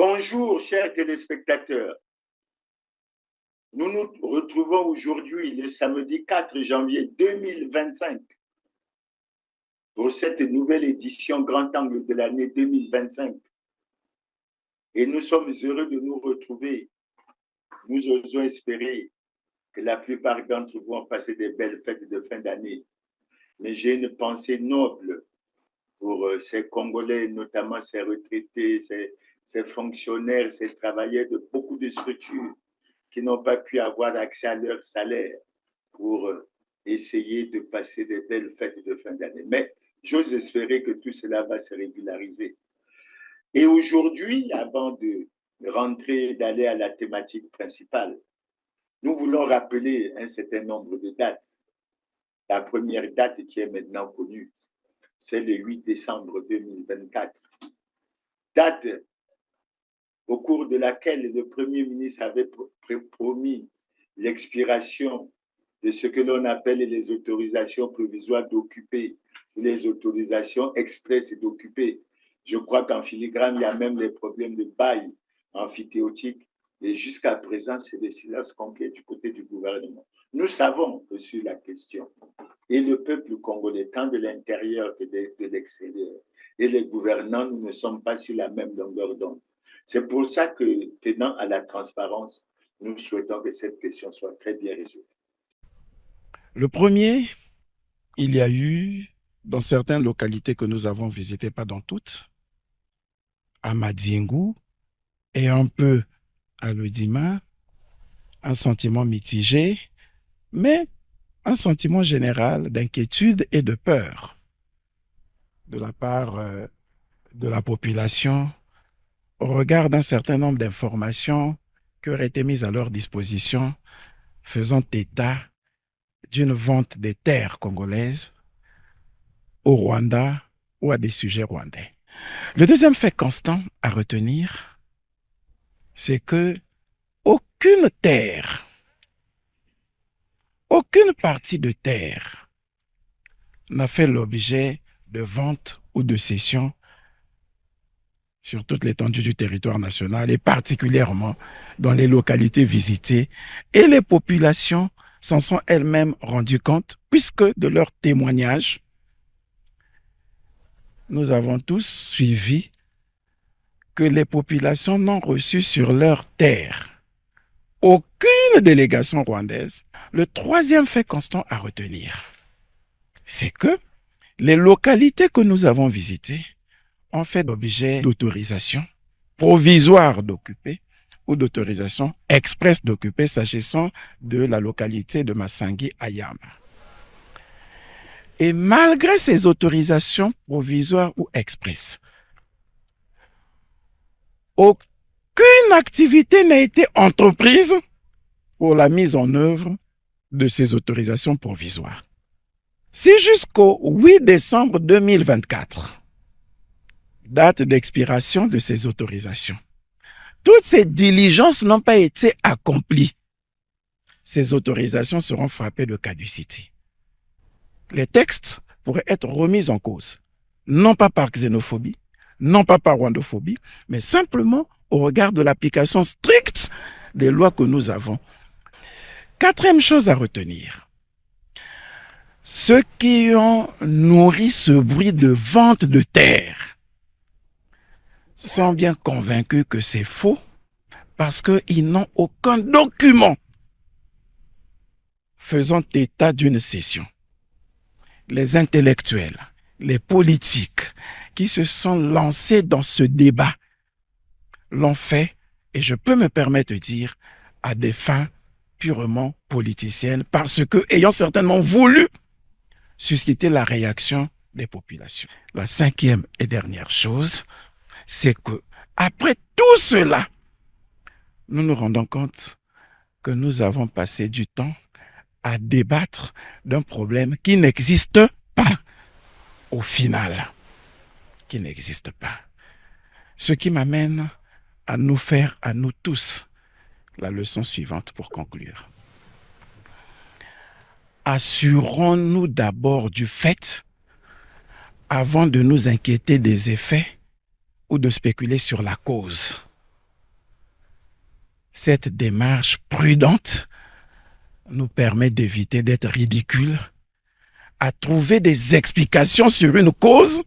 Bonjour, chers téléspectateurs. Nous nous retrouvons aujourd'hui, le samedi 4 janvier 2025, pour cette nouvelle édition Grand Angle de l'année 2025. Et nous sommes heureux de nous retrouver. Nous osons espérer que la plupart d'entre vous ont passé des belles fêtes de fin d'année. Mais j'ai une pensée noble pour ces Congolais, notamment ces retraités, ces fonctionnaires, ces travailleurs de beaucoup de structures qui n'ont pas pu avoir accès à leur salaire pour essayer de passer des belles fêtes de fin d'année. Mais j'ose espérer que tout cela va se régulariser. Et aujourd'hui, avant de rentrer et d'aller à la thématique principale, nous voulons rappeler un certain nombre de dates. La première date qui est maintenant connue, c'est le 8 décembre 2024. Date au cours de laquelle le Premier ministre avait promis l'expiration de ce que l'on appelle les autorisations provisoires d'occuper, les autorisations express d'occuper. Je crois qu'en filigrane, il y a même les problèmes de bail amphithéotique. Et jusqu'à présent, c'est le silence complet du côté du gouvernement. Nous savons que sur la question, et le peuple congolais, tant de l'intérieur que de l'extérieur, et les gouvernants, nous ne sommes pas sur la même longueur d'onde. C'est pour ça que, tenant à la transparence, nous souhaitons que cette question soit très bien résolue. Le premier, il y a eu, dans certaines localités que nous avons visitées, pas dans toutes, à Madiengu et un peu à Lodima, un sentiment mitigé, mais un sentiment général d'inquiétude et de peur de la part de la population au regard d'un certain nombre d'informations qui auraient été mises à leur disposition faisant état d'une vente des terres congolaises au Rwanda ou à des sujets rwandais. Le deuxième fait constant à retenir, c'est que aucune terre, aucune partie de terre n'a fait l'objet de vente ou de cession sur toute l'étendue du territoire national et particulièrement dans les localités visitées. Et les populations s'en sont elles-mêmes rendues compte puisque de leurs témoignages, nous avons tous suivi que les populations n'ont reçu sur leur terre aucune délégation rwandaise. Le troisième fait constant à retenir, c'est que les localités que nous avons visitées ont fait l'objet d'autorisation provisoire d'occuper ou d'autorisation express d'occuper s'agissant de la localité de Massangi Ayama. Et malgré ces autorisations provisoires ou express, aucune activité n'a été entreprise pour la mise en œuvre de ces autorisations provisoires. Si jusqu'au 8 décembre 2024, date d'expiration de ces autorisations, toutes ces diligences n'ont pas été accomplies, ces autorisations seront frappées de caducité. Les textes pourraient être remis en cause, non pas par xénophobie, non pas par rwandophobie, mais simplement au regard de l'application stricte des lois que nous avons. Quatrième chose à retenir, ceux qui ont nourri ce bruit de vente de terre sont bien convaincus que c'est faux parce qu'ils n'ont aucun document faisant état d'une cession. Les intellectuels, les politiques qui se sont lancés dans ce débat l'ont fait, et je peux me permettre de dire, à des fins purement politiciennes, parce que, ayant certainement voulu susciter la réaction des populations. La cinquième et dernière chose, c'est que, après tout cela, nous nous rendons compte que nous avons passé du temps à débattre d'un problème qui n'existe pas au final, qui n'existe pas. Ce qui m'amène à nous faire, à nous tous, la leçon suivante pour conclure. Assurons-nous d'abord du fait avant de nous inquiéter des effets ou de spéculer sur la cause. Cette démarche prudente nous permet d'éviter d'être ridicules, à trouver des explications sur une cause,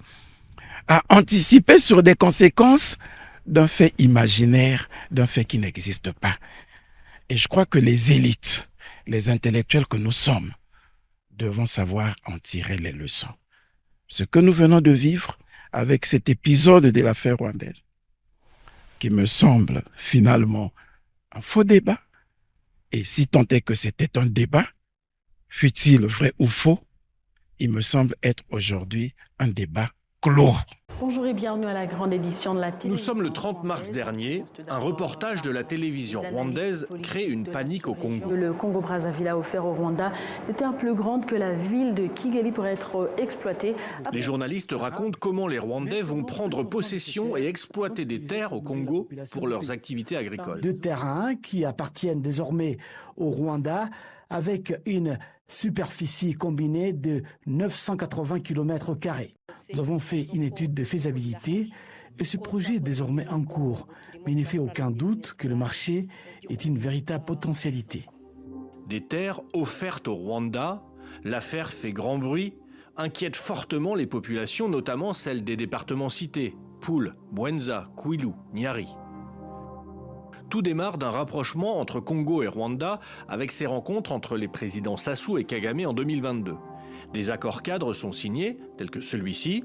à anticiper sur des conséquences d'un fait imaginaire, d'un fait qui n'existe pas. Et je crois que les élites, les intellectuels que nous sommes, devons savoir en tirer les leçons. Ce que nous venons de vivre avec cet épisode de l'affaire rwandaise, qui me semble finalement un faux débat, et si tant est que c'était un débat, fût-il vrai ou faux, il me semble être aujourd'hui un débat clos. Bonjour et bienvenue à la grande édition de la télévision. Nous sommes le 30 mars dernier. Un reportage de la télévision rwandaise crée une panique au Congo. Le Congo-Brazzaville a offert au Rwanda des terres plus grandes que la ville de Kigali pour être exploitée. Les journalistes racontent comment les Rwandais vont prendre possession et exploiter des terres au Congo pour leurs activités agricoles. Deux terrains qui appartiennent désormais au Rwanda avec une superficie combinée de 980 km². Nous avons fait une étude de faisabilité et ce projet est désormais en cours. Mais il ne fait aucun doute que le marché est une véritable potentialité. Des terres offertes au Rwanda, l'affaire fait grand bruit, inquiète fortement les populations, notamment celles des départements cités, Poul, Bwenza, Kwilu, Nyari. Tout démarre d'un rapprochement entre Congo et Rwanda avec ces rencontres entre les présidents Sassou et Kagame en 2022. Des accords cadres sont signés, tels que celui-ci.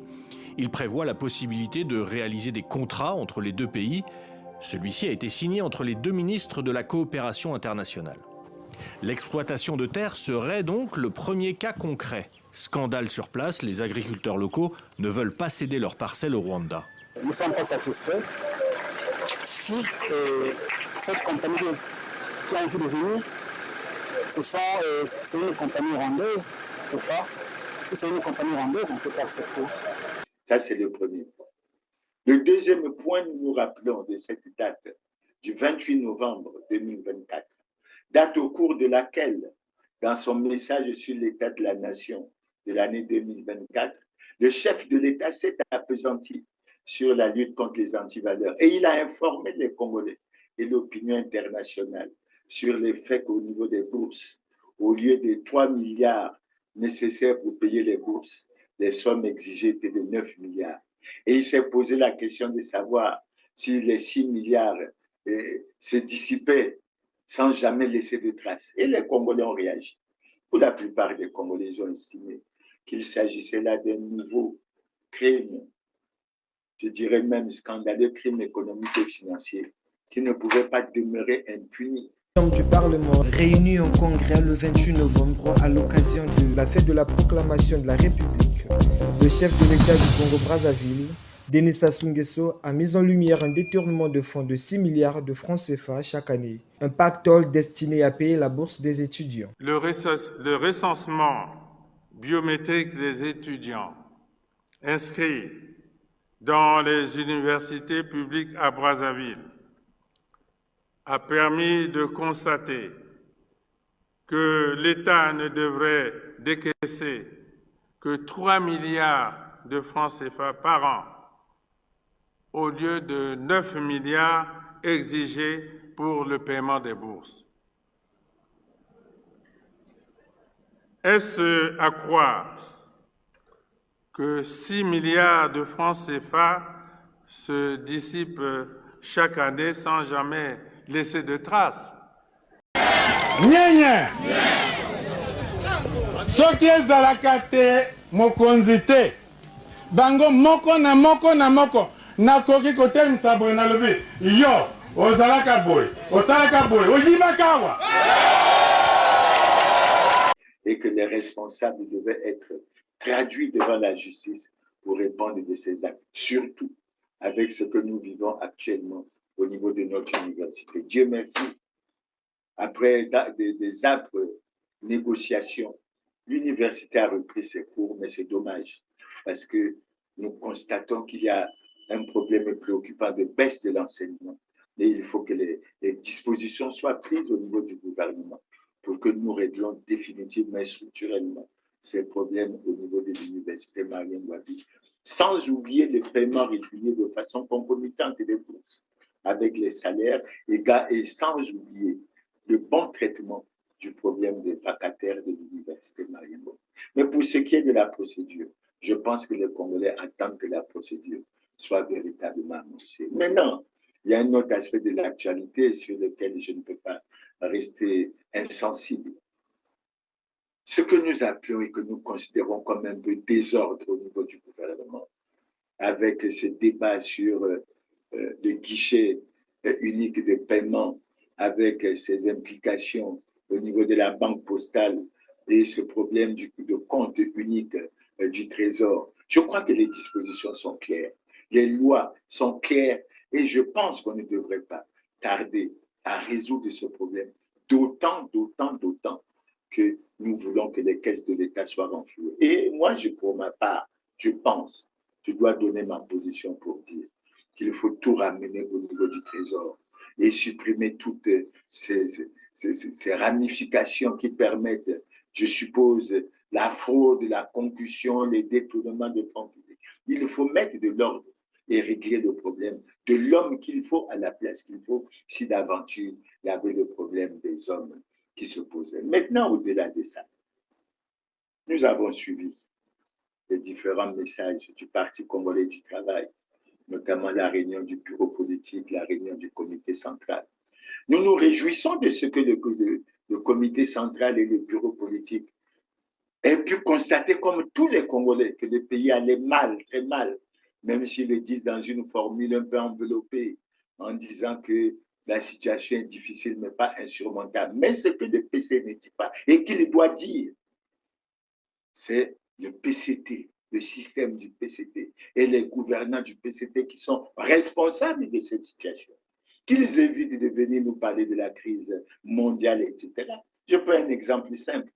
Il prévoit la possibilité de réaliser des contrats entre les deux pays. Celui-ci a été signé entre les deux ministres de la coopération internationale. L'exploitation de terres serait donc le premier cas concret. Scandale sur place, les agriculteurs locaux ne veulent pas céder leurs parcelles au Rwanda. Nous ne sommes pas satisfaits. Si cette compagnie qui a envie de venir, c'est une compagnie rwandaise, pourquoi? Si c'est une compagnie rwandaise, on ne peut pas accepter. Ça, c'est le premier point. Le deuxième point, nous nous rappelons de cette date du 28 novembre 2024, date au cours de laquelle, dans son message sur l'état de la nation de l'année 2024, le chef de l'État s'est appesanti sur la lutte contre les antivaleurs. Et il a informé les Congolais et l'opinion internationale sur les faits qu'au niveau des bourses, au lieu des 3 milliards nécessaires pour payer les bourses, les sommes exigées étaient de 9 milliards. Et il s'est posé la question de savoir si les 6 milliards se dissipaient sans jamais laisser de traces. Et les Congolais ont réagi. Pour la plupart des Congolais ont estimé qu'il s'agissait là d'un nouveau crime, je dirais même scandaleux crime économique et financier, qui ne pouvait pas demeurer impuni. Du Parlement réuni en congrès le 28 novembre à l'occasion de la fête de la proclamation de la République, le chef de l'État du Congo-Brazzaville, Denis Sassou Nguesso, a mis en lumière un détournement de fonds de 6 milliards de francs CFA chaque année, un pactole destiné à payer la bourse des étudiants. Le recensement biométrique des étudiants inscrits dans les universités publiques à Brazzaville a permis de constater que l'État ne devrait décaisser que 3 milliards de francs CFA par an au lieu de 9 milliards exigés pour le paiement des bourses. Est-ce à croire que 6 milliards de francs CFA se dissipent chaque année sans jamais laisser de traces? Nyanya soki ezalaka te mokonzi te bango moko na moko na moko nakoki kotelemisa boye nalobi yo ozalaka boye osalaka boye oyibaka awa. Et que les responsables devaient être traduits devant la justice pour répondre de ces actes, surtout avec ce que nous vivons actuellement au niveau de notre université. Dieu merci, après des âpres négociations, l'université a repris ses cours, mais c'est dommage parce que nous constatons qu'il y a un problème préoccupant de baisse de l'enseignement. Et il faut que les dispositions soient prises au niveau du gouvernement pour que nous réglions définitivement et structurellement ces problèmes au niveau de l'université Marien Ngouabi, sans oublier les paiements réguliers de façon concomitante des bourses. avec les salaires et sans oublier le bon traitement du problème des vacataires de l'université Mariembo. Mais pour ce qui est de la procédure, je pense que les Congolais attendent que la procédure soit véritablement annoncée. Maintenant, il y a un autre aspect de l'actualité sur lequel je ne peux pas rester insensible. Ce que nous appelons et que nous considérons comme un peu désordre au niveau du gouvernement, avec ces débats sur le guichet unique de paiement, avec ses implications au niveau de la banque postale et ce problème de compte unique du Trésor. Je crois que les dispositions sont claires, les lois sont claires et je pense qu'on ne devrait pas tarder à résoudre ce problème, d'autant que nous voulons que les caisses de l'État soient renflouées. Et moi, pour ma part, je pense, je dois donner ma position pour dire qu'il faut tout ramener au niveau du Trésor et supprimer toutes ces ramifications qui permettent, je suppose, la fraude, la concussion, les détournements de fonds publics. Il faut mettre de l'ordre et régler le problème de l'homme qu'il faut à la place qu'il faut si d'aventure il y avait le problème des hommes qui se posaient. Maintenant, au-delà de ça, nous avons suivi les différents messages du Parti congolais du travail, notamment la réunion du bureau politique, la réunion du comité central. Nous nous réjouissons de ce que le comité central et le bureau politique aient pu constater, comme tous les Congolais, que le pays allait mal, très mal, même s'ils le disent dans une formule un peu enveloppée, en disant que la situation est difficile, mais pas insurmontable. Mais ce que le PC ne dit pas et qu'il doit dire, c'est le PCT, le système du PCT et les gouvernants du PCT qui sont responsables de cette situation. Qu'ils évitent de venir nous parler de la crise mondiale, etc. Je prends un exemple simple.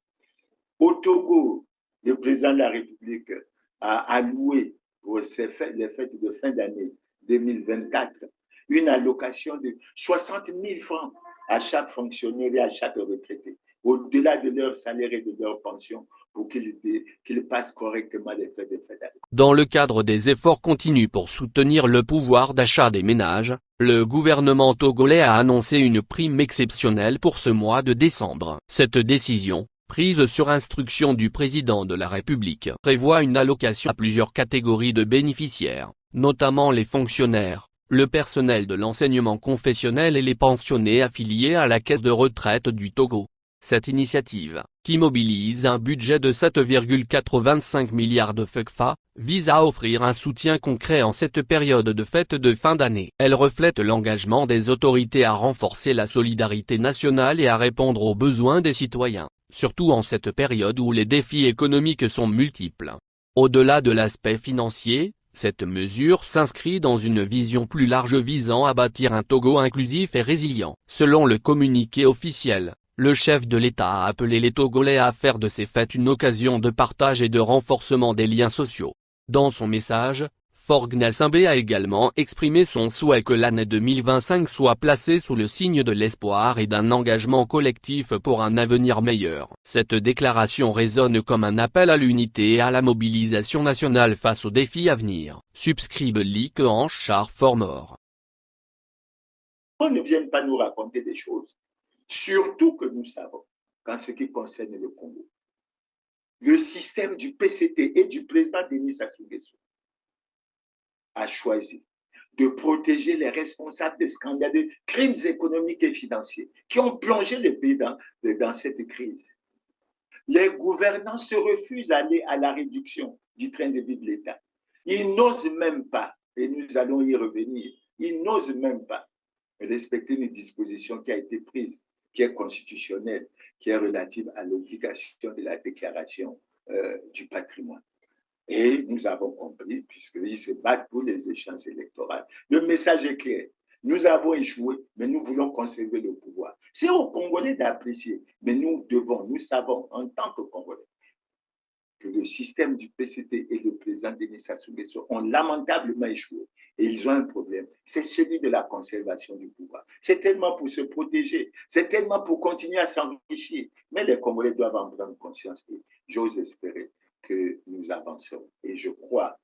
Au Togo, le président de la République a alloué pour les fêtes de fin d'année 2024 une allocation de 60 000 francs à chaque fonctionnaire et à chaque retraité, au-delà de leur salaire et de leur pension, pour qu'ils passent correctement les fêtes de fin d'année. Dans le cadre des efforts continus pour soutenir le pouvoir d'achat des ménages, le gouvernement togolais a annoncé une prime exceptionnelle pour ce mois de décembre. Cette décision, prise sur instruction du président de la République, prévoit une allocation à plusieurs catégories de bénéficiaires, notamment les fonctionnaires, le personnel de l'enseignement confessionnel et les pensionnés affiliés à la caisse de retraite du Togo. Cette initiative, qui mobilise un budget de 7,85 milliards de FECFA, vise à offrir un soutien concret en cette période de fête de fin d'année. Elle reflète l'engagement des autorités à renforcer la solidarité nationale et à répondre aux besoins des citoyens, surtout en cette période où les défis économiques sont multiples. Au-delà de l'aspect financier, cette mesure s'inscrit dans une vision plus large visant à bâtir un Togo inclusif et résilient. Selon le communiqué officiel, le chef de l'État a appelé les Togolais à faire de ces fêtes une occasion de partage et de renforcement des liens sociaux. Dans son message, Faure Gnassingbé a également exprimé son souhait que l'année 2025 soit placée sous le signe de l'espoir et d'un engagement collectif pour un avenir meilleur. Cette déclaration résonne comme un appel à l'unité et à la mobilisation nationale face aux défis à venir. Subscribe Lick en char fort mort. On ne vienne pas nous raconter des choses. Surtout que nous savons qu'en ce qui concerne le Congo, le système du PCT et du président Denis Sassou Nguesso a choisi de protéger les responsables des scandaleux crimes économiques et financiers qui ont plongé le pays dans cette crise. Les gouvernants se refusent à aller à la réduction du train de vie de l'État. Ils n'osent même pas, et nous allons y revenir, ils n'osent même pas respecter une disposition qui a été prise, qui est constitutionnelle, qui est relative à l'obligation de la déclaration du patrimoine. Et nous avons compris, puisqu'ils se battent pour les échéances électorales. Le message est clair. Nous avons échoué, mais nous voulons conserver le pouvoir. C'est aux Congolais d'apprécier, mais nous savons, en tant que Congolais, que le système du PCT et le président Denis Sassou Nguesso ont lamentablement échoué. Et ils ont un problème, c'est celui de la conservation du pouvoir. C'est tellement pour se protéger, c'est tellement pour continuer à s'enrichir. Mais les Congolais doivent en prendre conscience et j'ose espérer que nous avançons. Et je crois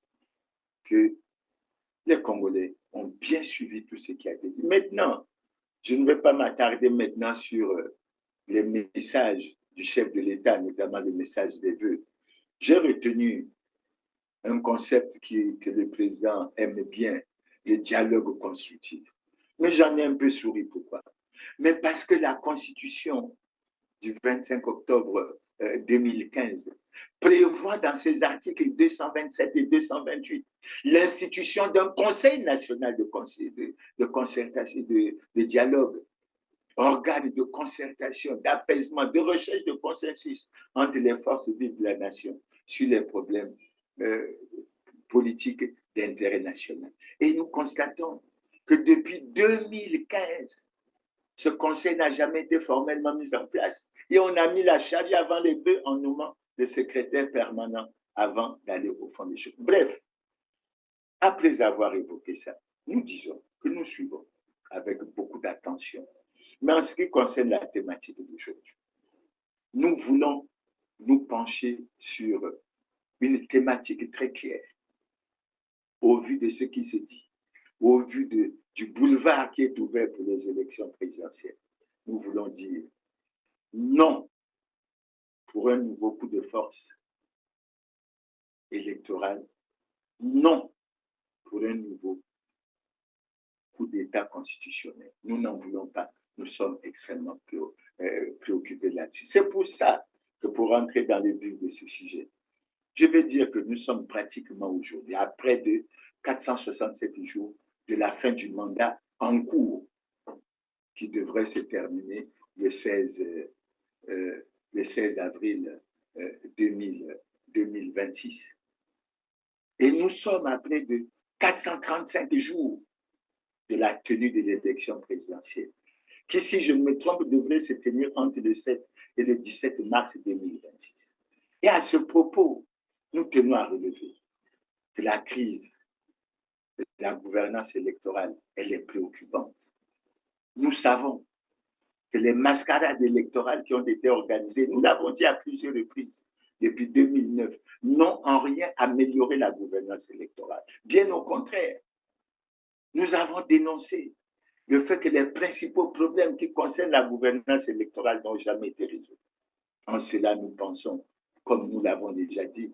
que Les Congolais ont bien suivi tout ce qui a été dit. Maintenant, je ne vais pas m'attarder maintenant sur les messages du chef de l'État, notamment le message des vœux. J'ai retenu un concept que le président aime bien, le dialogue constructif. Mais j'en ai un peu souri. Pourquoi? Mais parce que la Constitution du 25 octobre 2015 prévoit dans ses articles 227 et 228 l'institution d'un Conseil national de concertation, de dialogue, organe de concertation, d'apaisement, de recherche de consensus entre les forces vives de la nation sur les problèmes politiques d'intérêt national. Et nous constatons que depuis 2015, ce conseil n'a jamais été formellement mis en place. Et on a mis la charrue avant les bœufs en nommant le secrétaire permanent avant d'aller au fond des choses. Bref, après avoir évoqué ça, nous disons que nous suivons avec beaucoup d'attention. Mais en ce qui concerne la thématique d'aujourd'hui, nous voulons nous pencher sur une thématique très claire au vu de ce qui se dit, au vu du boulevard qui est ouvert pour les élections présidentielles. Nous voulons dire non pour un nouveau coup de force électoral, non pour un nouveau coup d'État constitutionnel. Nous n'en voulons pas. Nous sommes extrêmement préoccupés là-dessus. C'est pour ça que pour rentrer dans le vif de ce sujet, je vais dire que nous sommes pratiquement aujourd'hui, à près de 467 jours de la fin du mandat en cours, qui devrait se terminer le 16 avril 2026. Et nous sommes à près de 435 jours de la tenue de l'élection présidentielle, qui, si je ne me trompe, devrait se tenir entre le 7 et le 17 mars 2026. Et à ce propos, nous tenons à relever que la crise de la gouvernance électorale, elle est préoccupante. Nous savons que les mascarades électorales qui ont été organisées, nous l'avons dit à plusieurs reprises, depuis 2009, n'ont en rien amélioré la gouvernance électorale. Bien au contraire, nous avons dénoncé le fait que les principaux problèmes qui concernent la gouvernance électorale n'ont jamais été résolus. En cela, nous pensons, comme nous l'avons déjà dit,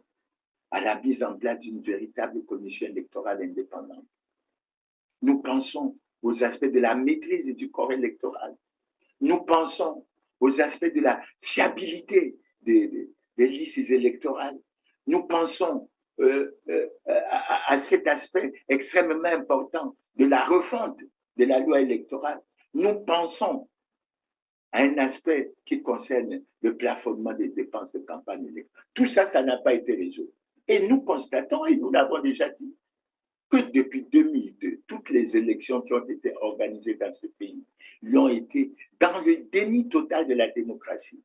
à la mise en place d'une véritable commission électorale indépendante. Nous pensons aux aspects de la maîtrise du corps électoral. Nous pensons aux aspects de la fiabilité des listes électorales. Nous pensons à cet aspect extrêmement important de la refonte de la loi électorale. Nous pensons à un aspect qui concerne le plafonnement des dépenses de campagne électorale. Tout ça, ça n'a pas été résolu. Et nous constatons, et nous l'avons déjà dit, que depuis 2002, toutes les élections qui ont été organisées dans ce pays l'ont été dans le déni total de la démocratie.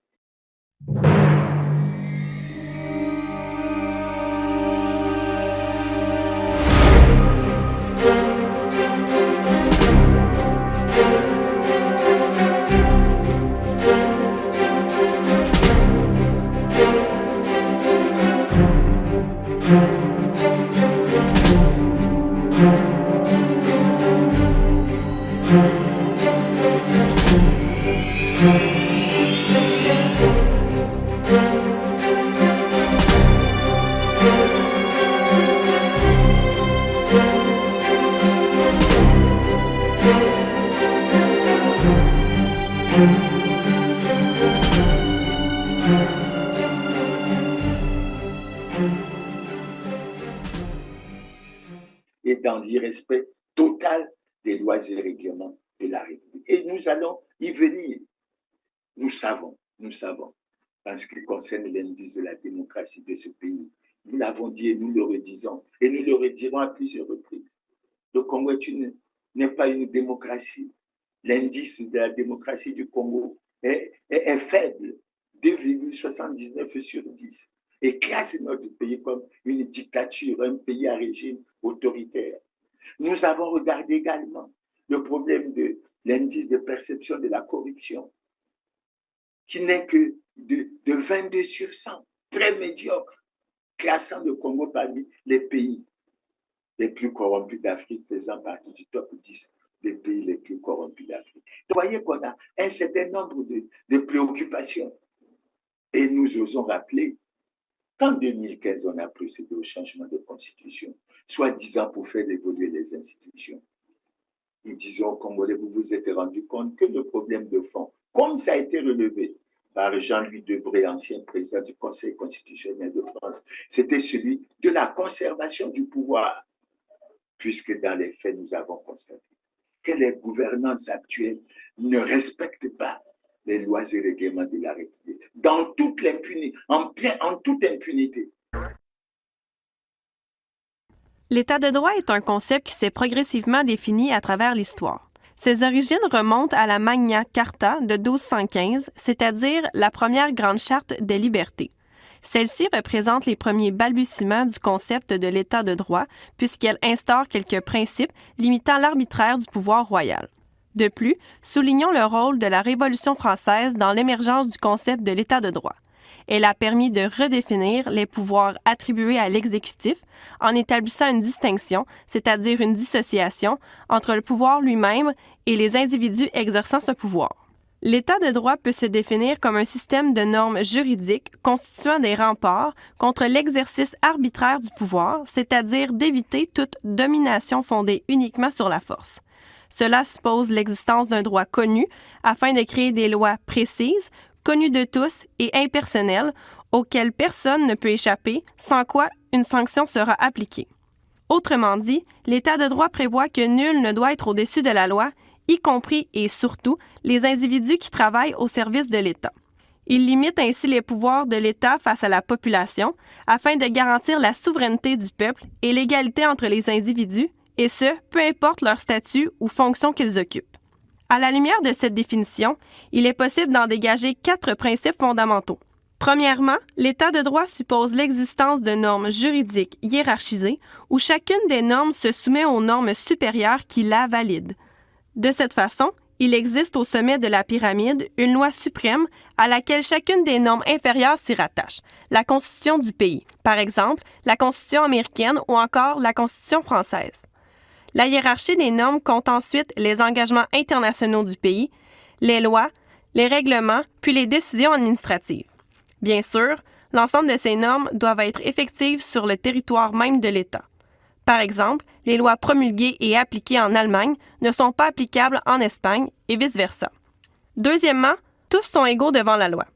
Et dans l'irrespect total des lois et règlements de la République. Et nous allons y venir. Nous savons, en ce qui concerne l'indice de la démocratie de ce pays. Nous l'avons dit et nous le redisons, et nous le redirons à plusieurs reprises. Le Congo n'est pas une démocratie. L'indice de la démocratie du Congo est faible, 2,79 sur 10, et classe notre pays comme une dictature, un pays à régime autoritaire. Nous avons regardé également le problème de l'indice de perception de la corruption, qui n'est que de 22 sur 100, très médiocre, classant le Congo parmi les pays les plus corrompus d'Afrique, faisant partie du top 10 des pays les plus corrompus d'Afrique. Vous voyez qu'on a un certain nombre de préoccupations. Et nous osons rappeler qu'en 2015, on a procédé au changement de constitution, soi-disant pour faire évoluer les institutions. Nous disons aux Congolais, vous vous êtes rendu compte que le problème de fond, comme ça a été relevé par Jean-Louis Debré, ancien président du Conseil constitutionnel de France, c'était celui de la conservation du pouvoir, puisque dans les faits, nous avons constaté que les gouvernances actuelles ne respectent pas les lois et règlements de la République, dans toute l'impunité, en toute impunité. L'état de droit est un concept qui s'est progressivement défini à travers l'histoire. Ses origines remontent à la Magna Carta de 1215, c'est-à-dire la première grande charte des libertés. Celle-ci représente les premiers balbutiements du concept de l'état de droit, puisqu'elle instaure quelques principes limitant l'arbitraire du pouvoir royal. De plus, soulignons le rôle de la Révolution française dans l'émergence du concept de l'état de droit. Elle a permis de redéfinir les pouvoirs attribués à l'exécutif en établissant une distinction, c'est-à-dire une dissociation, entre le pouvoir lui-même et les individus exerçant ce pouvoir. L'état de droit peut se définir comme un système de normes juridiques constituant des remparts contre l'exercice arbitraire du pouvoir, c'est-à-dire d'éviter toute domination fondée uniquement sur la force. Cela suppose l'existence d'un droit connu afin de créer des lois précises, connues de tous et impersonnelles, auxquelles personne ne peut échapper, sans quoi une sanction sera appliquée. Autrement dit, l'état de droit prévoit que nul ne doit être au-dessus de la loi, y compris et surtout les individus qui travaillent au service de l'État. Il limite ainsi les pouvoirs de l'État face à la population afin de garantir la souveraineté du peuple et l'égalité entre les individus, et ce, peu importe leur statut ou fonction qu'ils occupent. À la lumière de cette définition, il est possible d'en dégager 4 principes fondamentaux. Premièrement, l'état de droit suppose l'existence de normes juridiques hiérarchisées où chacune des normes se soumet aux normes supérieures qui la valident. De cette façon, il existe au sommet de la pyramide une loi suprême à laquelle chacune des normes inférieures s'y rattache, la Constitution du pays, par exemple la Constitution américaine ou encore la Constitution française. La hiérarchie des normes compte ensuite les engagements internationaux du pays, les lois, les règlements, puis les décisions administratives. Bien sûr, l'ensemble de ces normes doivent être effectives sur le territoire même de l'État. Par exemple, les lois promulguées et appliquées en Allemagne ne sont pas applicables en Espagne et vice-versa. Deuxièmement, tous sont égaux devant la loi.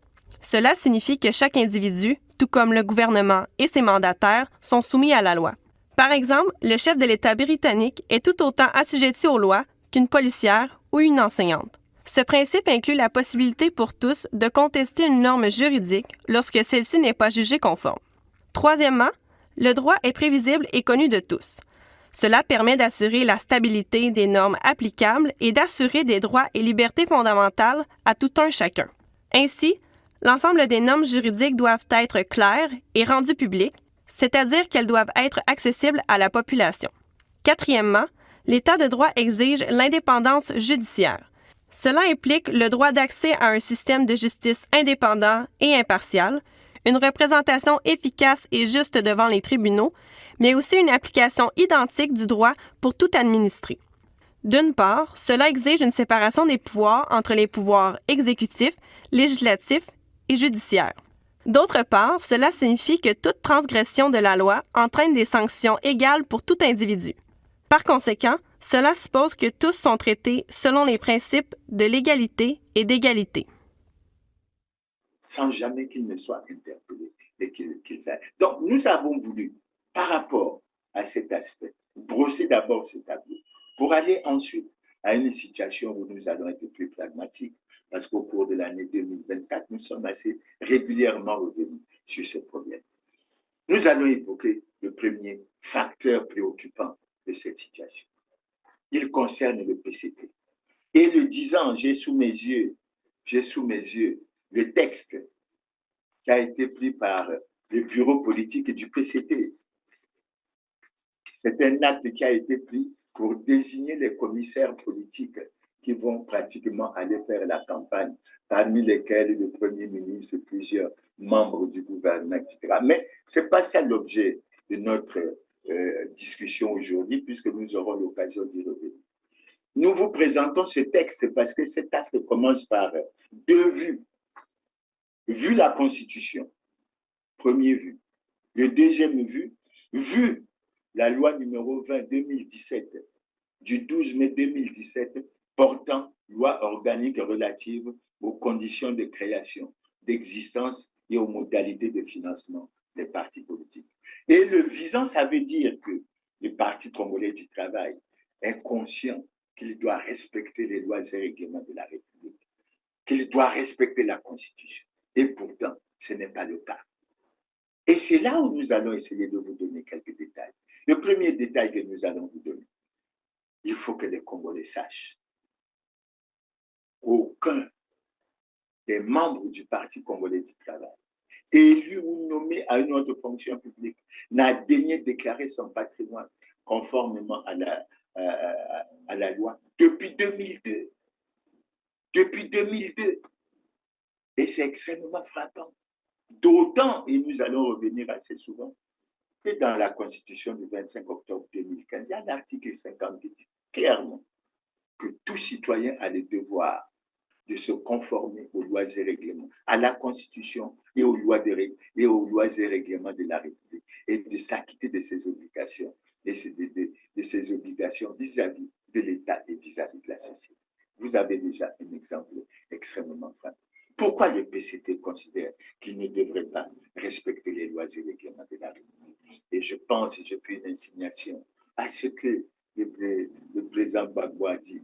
Cela signifie que chaque individu, tout comme le gouvernement et ses mandataires, sont soumis à la loi. Par exemple, le chef de l'État britannique est tout autant assujetti aux lois qu'une policière ou une enseignante. Ce principe inclut la possibilité pour tous de contester une norme juridique lorsque celle-ci n'est pas jugée conforme. Troisièmement, le droit est prévisible et connu de tous. Cela permet d'assurer la stabilité des normes applicables et d'assurer des droits et libertés fondamentales à tout un chacun. Ainsi, l'ensemble des normes juridiques doivent être claires et rendues publiques, c'est-à-dire qu'elles doivent être accessibles à la population. Quatrièmement, l'état de droit exige l'indépendance judiciaire. Cela implique le droit d'accès à un système de justice indépendant et impartial, une représentation efficace et juste devant les tribunaux, mais aussi une application identique du droit pour tout administré. D'une part, cela exige une séparation des pouvoirs entre les pouvoirs exécutifs, législatifs et judiciaires. D'autre part, cela signifie que toute transgression de la loi entraîne des sanctions égales pour tout individu. Par conséquent, cela suppose que tous sont traités selon les principes de l'égalité et d'égalité. Sans jamais qu'ils ne soient interpellés et qu'ils aillent. Donc, nous avons voulu, par rapport à cet aspect, brosser d'abord ce tableau pour aller ensuite à une situation où nous allons être plus pragmatiques. Parce qu'au cours de l'année 2024, nous sommes assez régulièrement revenus sur ce problème. Nous allons évoquer le premier facteur préoccupant de cette situation. Il concerne le PCT. Et le 10 ans, j'ai sous mes yeux le texte qui a été pris par le bureau politique du PCT. C'est un acte qui a été pris pour désigner les commissaires politiques qui vont pratiquement aller faire la campagne, parmi lesquels le Premier ministre, plusieurs membres du gouvernement, etc. Mais ce n'est pas ça l'objet de discussion aujourd'hui, puisque nous aurons l'occasion d'y revenir. Nous vous présentons ce texte parce que cet acte commence par deux vues. Vu la Constitution, premier vue. Le deuxième vue, vu la loi numéro 20-2017 du 12 mai 2017 portant loi organique relative aux conditions de création, d'existence et aux modalités de financement des partis politiques. Et le visant, ça veut dire que le Parti congolais du travail est conscient qu'il doit respecter les lois et règlements de la République, qu'il doit respecter la Constitution. Et pourtant, ce n'est pas le cas. Et c'est là où nous allons essayer de vous donner quelques détails. Le premier détail que nous allons vous donner, il faut que les Congolais sachent qu'aucun des membres du Parti congolais du travail, élu ou nommé à une autre fonction publique, n'a daigné déclarer son patrimoine conformément à la loi depuis 2002. Depuis 2002. Et c'est extrêmement frappant. D'autant, et nous allons revenir assez souvent, que dans la Constitution du 25 octobre 2015, il y a l'article 50 qui dit clairement que tout citoyen a le devoir de se conformer aux lois et règlements, à la Constitution et aux lois et règlements de la République, et de s'acquitter de ses obligations, et de ses obligations vis-à-vis de l'État et vis-à-vis de la société. Vous avez déjà un exemple extrêmement frappant. Pourquoi le PCT considère qu'il ne devrait pas respecter les lois et règlements de la République? Et je pense, et je fais une insinuation à ce que le président Gbagbo a dit,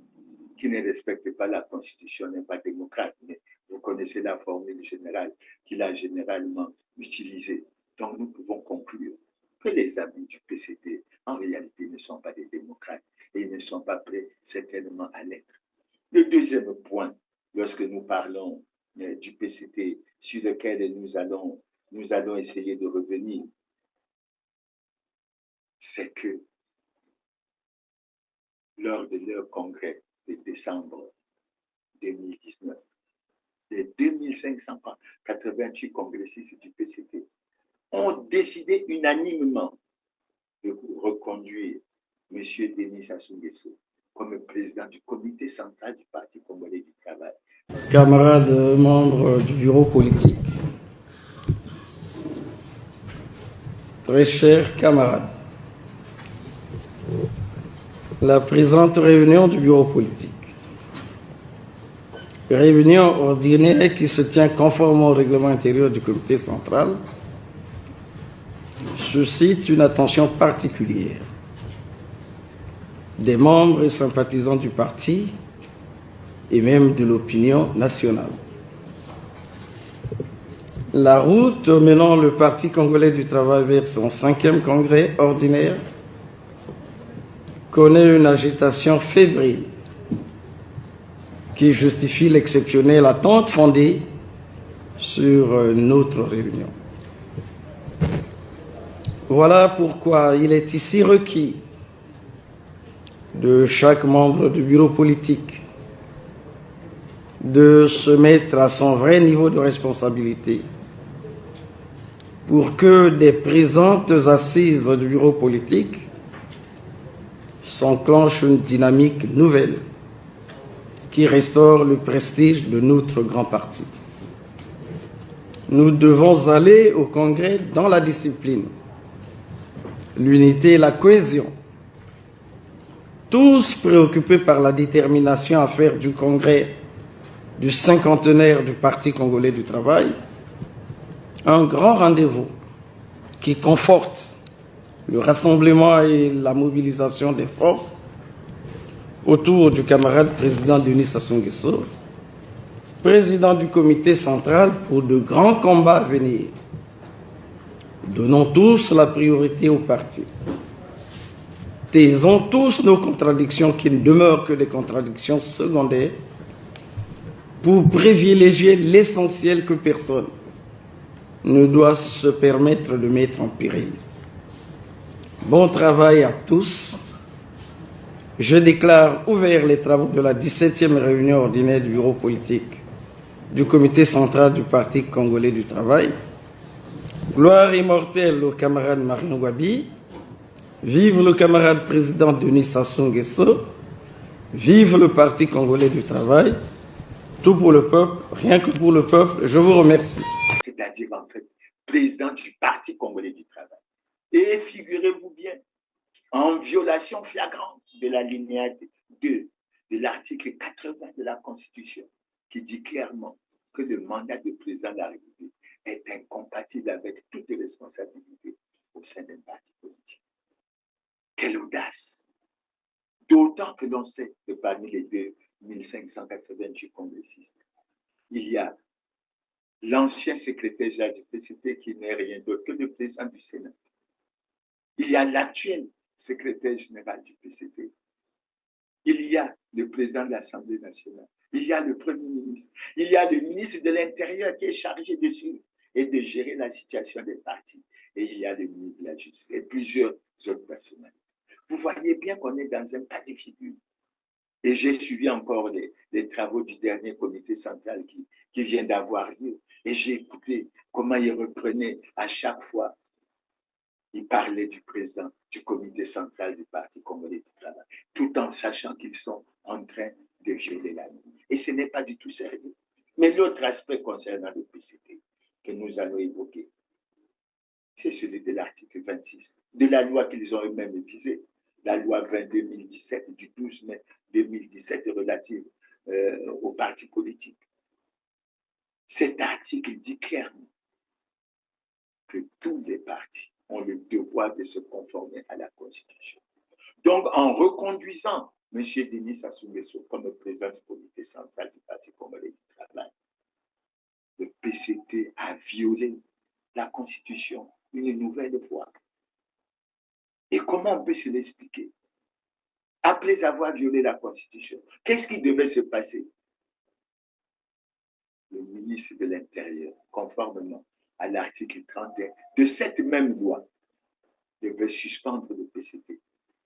qui ne respecte pas la Constitution n'est pas démocrate. Mais vous connaissez la formule générale qu'il a généralement utilisée. Donc nous pouvons conclure que les amis du PCT, en réalité, ne sont pas des démocrates et ne sont pas prêts certainement à l'être. Le deuxième point, lorsque nous parlons du PCT, sur lequel nous allons essayer de revenir, c'est que lors de leur congrès de décembre 2019, les 2588 congressistes du PCT ont décidé unanimement de reconduire M. Denis Sassou Nguesso comme président du comité central du Parti congolais du travail. Camarades membres du bureau politique, très chers camarades, la présente réunion du bureau politique, réunion ordinaire qui se tient conformément au règlement intérieur du comité central, suscite une attention particulière des membres et sympathisants du parti et même de l'opinion nationale. La route menant le Parti congolais du travail vers son 5e congrès ordinaire connaît une agitation fébrile qui justifie l'exceptionnelle attente fondée sur notre réunion. Voilà pourquoi il est ici requis de chaque membre du bureau politique de se mettre à son vrai niveau de responsabilité pour que des présentes assises du bureau politique s'enclenche une dynamique nouvelle qui restaure le prestige de notre grand parti. Nous devons aller au Congrès dans la discipline, l'unité et la cohésion, tous préoccupés par la détermination à faire du Congrès du 50e du Parti congolais du travail un grand rendez-vous qui conforte le rassemblement et la mobilisation des forces autour du camarade président Denis Sassou Nguesso, président du comité central pour de grands combats à venir. Donnons tous la priorité au parti. Taisons tous nos contradictions qui ne demeurent que des contradictions secondaires pour privilégier l'essentiel que personne ne doit se permettre de mettre en péril. Bon travail à tous. Je déclare ouvert les travaux de la 17e réunion ordinaire du bureau politique du comité central du Parti congolais du travail. Gloire immortelle au camarade Marion Gwabi, vive le camarade président Denis Sassou Nguesso, vive le Parti congolais du travail, tout pour le peuple, rien que pour le peuple. Je vous remercie. C'est-à-dire en fait président du Parti congolais du travail. Et figurez-vous bien, en violation flagrante de la linéa 2 de l'article 80 de la Constitution, qui dit clairement que le mandat de président de la République est incompatible avec toute responsabilité au sein d'un parti politique. Quelle audace! D'autant que l'on sait que parmi les 2588 congressistes, il y a l'ancien secrétaire général du PCT qui n'est rien d'autre que le président du Sénat. Il y a l'actuel secrétaire général du PCT. Il y a le président de l'Assemblée nationale. Il y a le Premier ministre. Il y a le ministre de l'Intérieur qui est chargé de suivre et de gérer la situation des partis. Et il y a le ministre de la Justice et plusieurs autres personnalités. Vous voyez bien qu'on est dans un cas de figure. Et j'ai suivi encore les travaux du dernier comité central qui vient d'avoir lieu. Et j'ai écouté comment il reprenait à chaque fois. Il parlait du président du comité central du Parti congolais du travail, tout en sachant qu'ils sont en train de violer la loi. Et ce n'est pas du tout sérieux. Mais l'autre aspect concernant le PCT que nous allons évoquer, c'est celui de l'article 26 de la loi qu'ils ont eux-mêmes visée, la loi 20-2017 du 12 mai 2017 relative aux partis politiques. Cet article dit clairement que tous les partis ont le devoir de se conformer à la Constitution. Donc, en reconduisant M. Denis Sassou Nguesso comme président du comité central du Parti congolais du travail, le PCT a violé la Constitution une nouvelle fois. Et comment on peut se l'expliquer? Après avoir violé la Constitution, qu'est-ce qui devait se passer? Le ministre de l'Intérieur, conformément à l'article 31 de cette même loi, devait suspendre le PCT,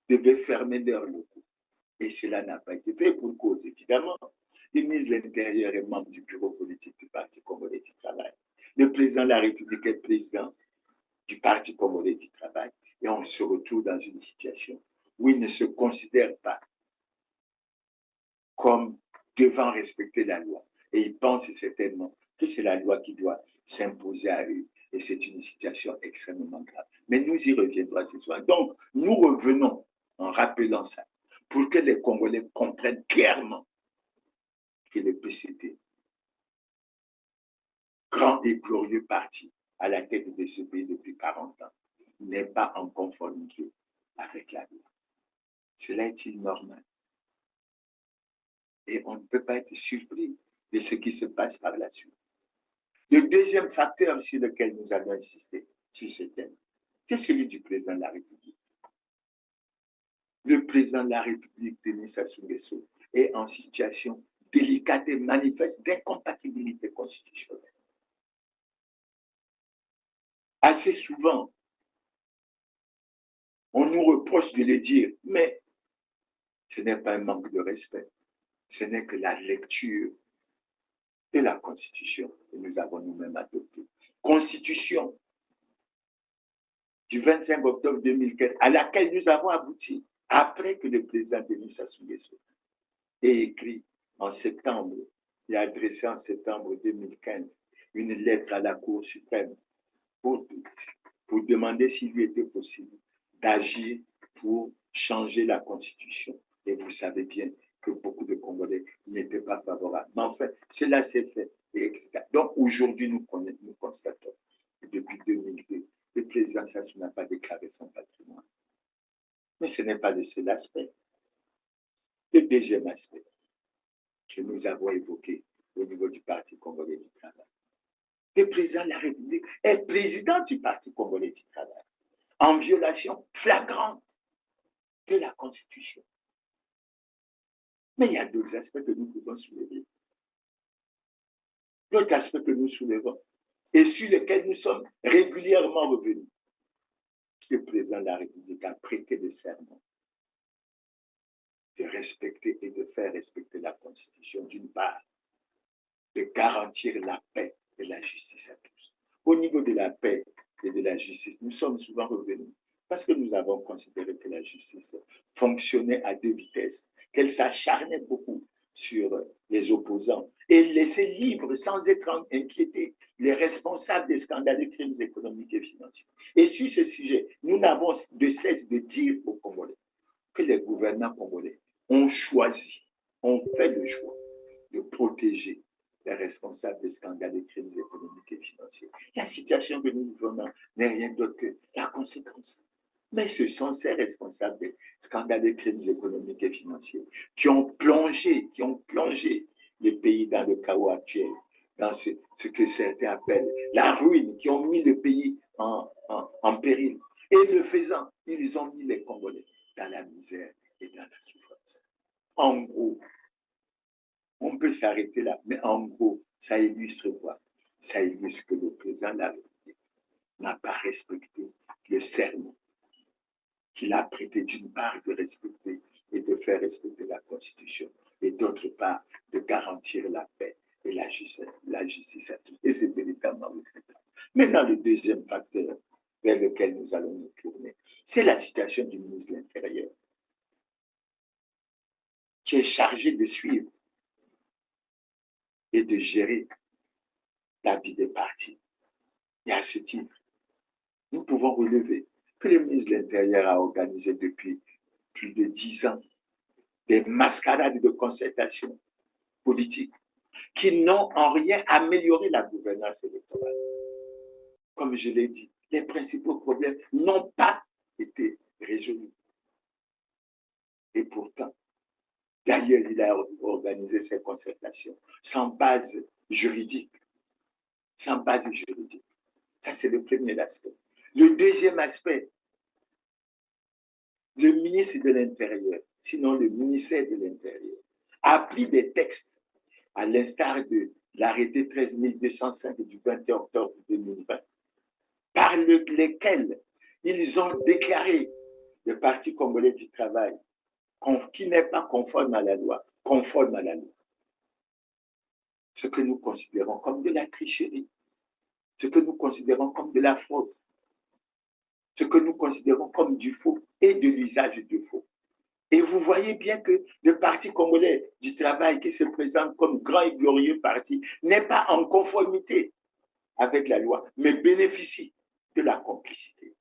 devait fermer leurs locaux. Et cela n'a pas été fait pour cause, évidemment. Le ministre de l'Intérieur est membre du bureau politique du Parti congolais du travail. Le président de la République est président du Parti congolais du travail. Et on se retrouve dans une situation où il ne se considère pas comme devant respecter la loi. Et il pense certainement que c'est la loi qui doit s'imposer à eux. Et c'est une situation extrêmement grave. Mais nous y reviendrons ce soir. Donc, nous revenons en rappelant ça, pour que les Congolais comprennent clairement que le PCT, grand et glorieux parti à la tête de ce pays depuis 40 ans, n'est pas en conformité avec la loi. Cela est-il normal? Et on ne peut pas être surpris de ce qui se passe par la suite. Le deuxième facteur sur lequel nous allons insister sur ce thème, c'est celui du président de la République. Le président de la République, Denis Sassou Nguesso, est en situation délicate et manifeste d'incompatibilité constitutionnelle. Assez souvent, on nous reproche de le dire, mais ce n'est pas un manque de respect, ce n'est que la lecture de la Constitution que nous avons nous-mêmes adoptée. Constitution du 25 octobre 2015, à laquelle nous avons abouti après que le président Denis Sassou Nguesso ait écrit en septembre et adressé en septembre 2015 une lettre à la Cour suprême pour demander s'il lui était possible d'agir pour changer la Constitution. Et vous savez bien que beaucoup de Congolais n'étaient pas favorables. Mais enfin, cela s'est fait. Donc aujourd'hui, nous constatons que depuis 2002, le président Sassou n'a pas déclaré son patrimoine. Mais ce n'est pas le seul aspect. Le deuxième aspect que nous avons évoqué au niveau du Parti congolais du travail. Le président de la République est président du Parti congolais du travail, en violation flagrante de la Constitution. Mais il y a d'autres aspects que nous pouvons soulever. L'autre aspect que nous soulevons et sur lequel nous sommes régulièrement revenus. Le président de la République a prêté le serment de respecter et de faire respecter la Constitution, d'une part, de garantir la paix et la justice à tous. Au niveau de la paix et de la justice, nous sommes souvent revenus Parce que nous avons considéré que la justice fonctionnait à deux vitesses, qu'elle s'acharnait beaucoup sur les opposants et laissait libres, sans être inquiétés, les responsables des scandales de crimes économiques et financiers. Et sur ce sujet, nous n'avons de cesse de dire aux Congolais que les gouvernants congolais ont choisi, ont fait le choix de protéger les responsables des scandales de crimes économiques et financiers. La situation que nous vivons n'est rien d'autre que la conséquence. Mais ce sont ces responsables des scandales de crimes économiques et financiers qui ont plongé le pays dans le chaos actuel, dans ce que certains appellent la ruine, qui ont mis le pays en péril. Et le faisant, ils ont mis les Congolais dans la misère et dans la souffrance. En gros, on peut s'arrêter là, mais en gros, ça illustre quoi? Ça illustre que le président de la République n'a pas respecté le serment qu'il a prêté, d'une part de respecter et de faire respecter la Constitution, et d'autre part de garantir la paix et la justice à tous. Et c'est véritablement regrettable. Maintenant, le deuxième facteur vers lequel nous allons nous tourner, c'est la situation du ministre de l'Intérieur, qui est chargé de suivre et de gérer la vie des partis. Et à ce titre, nous pouvons relever que le ministre de l'Intérieur a organisé depuis plus de 10 ans des mascarades de concertation politique qui n'ont en rien amélioré la gouvernance électorale. Comme je l'ai dit, les principaux problèmes n'ont pas été résolus. Et pourtant, d'ailleurs, il a organisé ces concertations sans base juridique. Sans base juridique. Ça, c'est le premier aspect. Le deuxième aspect, le ministre de l'Intérieur, sinon le ministère de l'Intérieur, a pris des textes, à l'instar de l'arrêté 13 205 du 21 octobre 2020, par lesquels ils ont déclaré le Parti congolais du travail qui n'est pas conforme à la loi, conforme à la loi. Ce que nous considérons comme de la tricherie, ce que nous considérons comme de la fraude, ce que nous considérons comme du faux et de l'usage du faux. Et vous voyez bien que le Parti congolais du travail, qui se présente comme grand et glorieux parti, n'est pas en conformité avec la loi, mais bénéficie de la complicité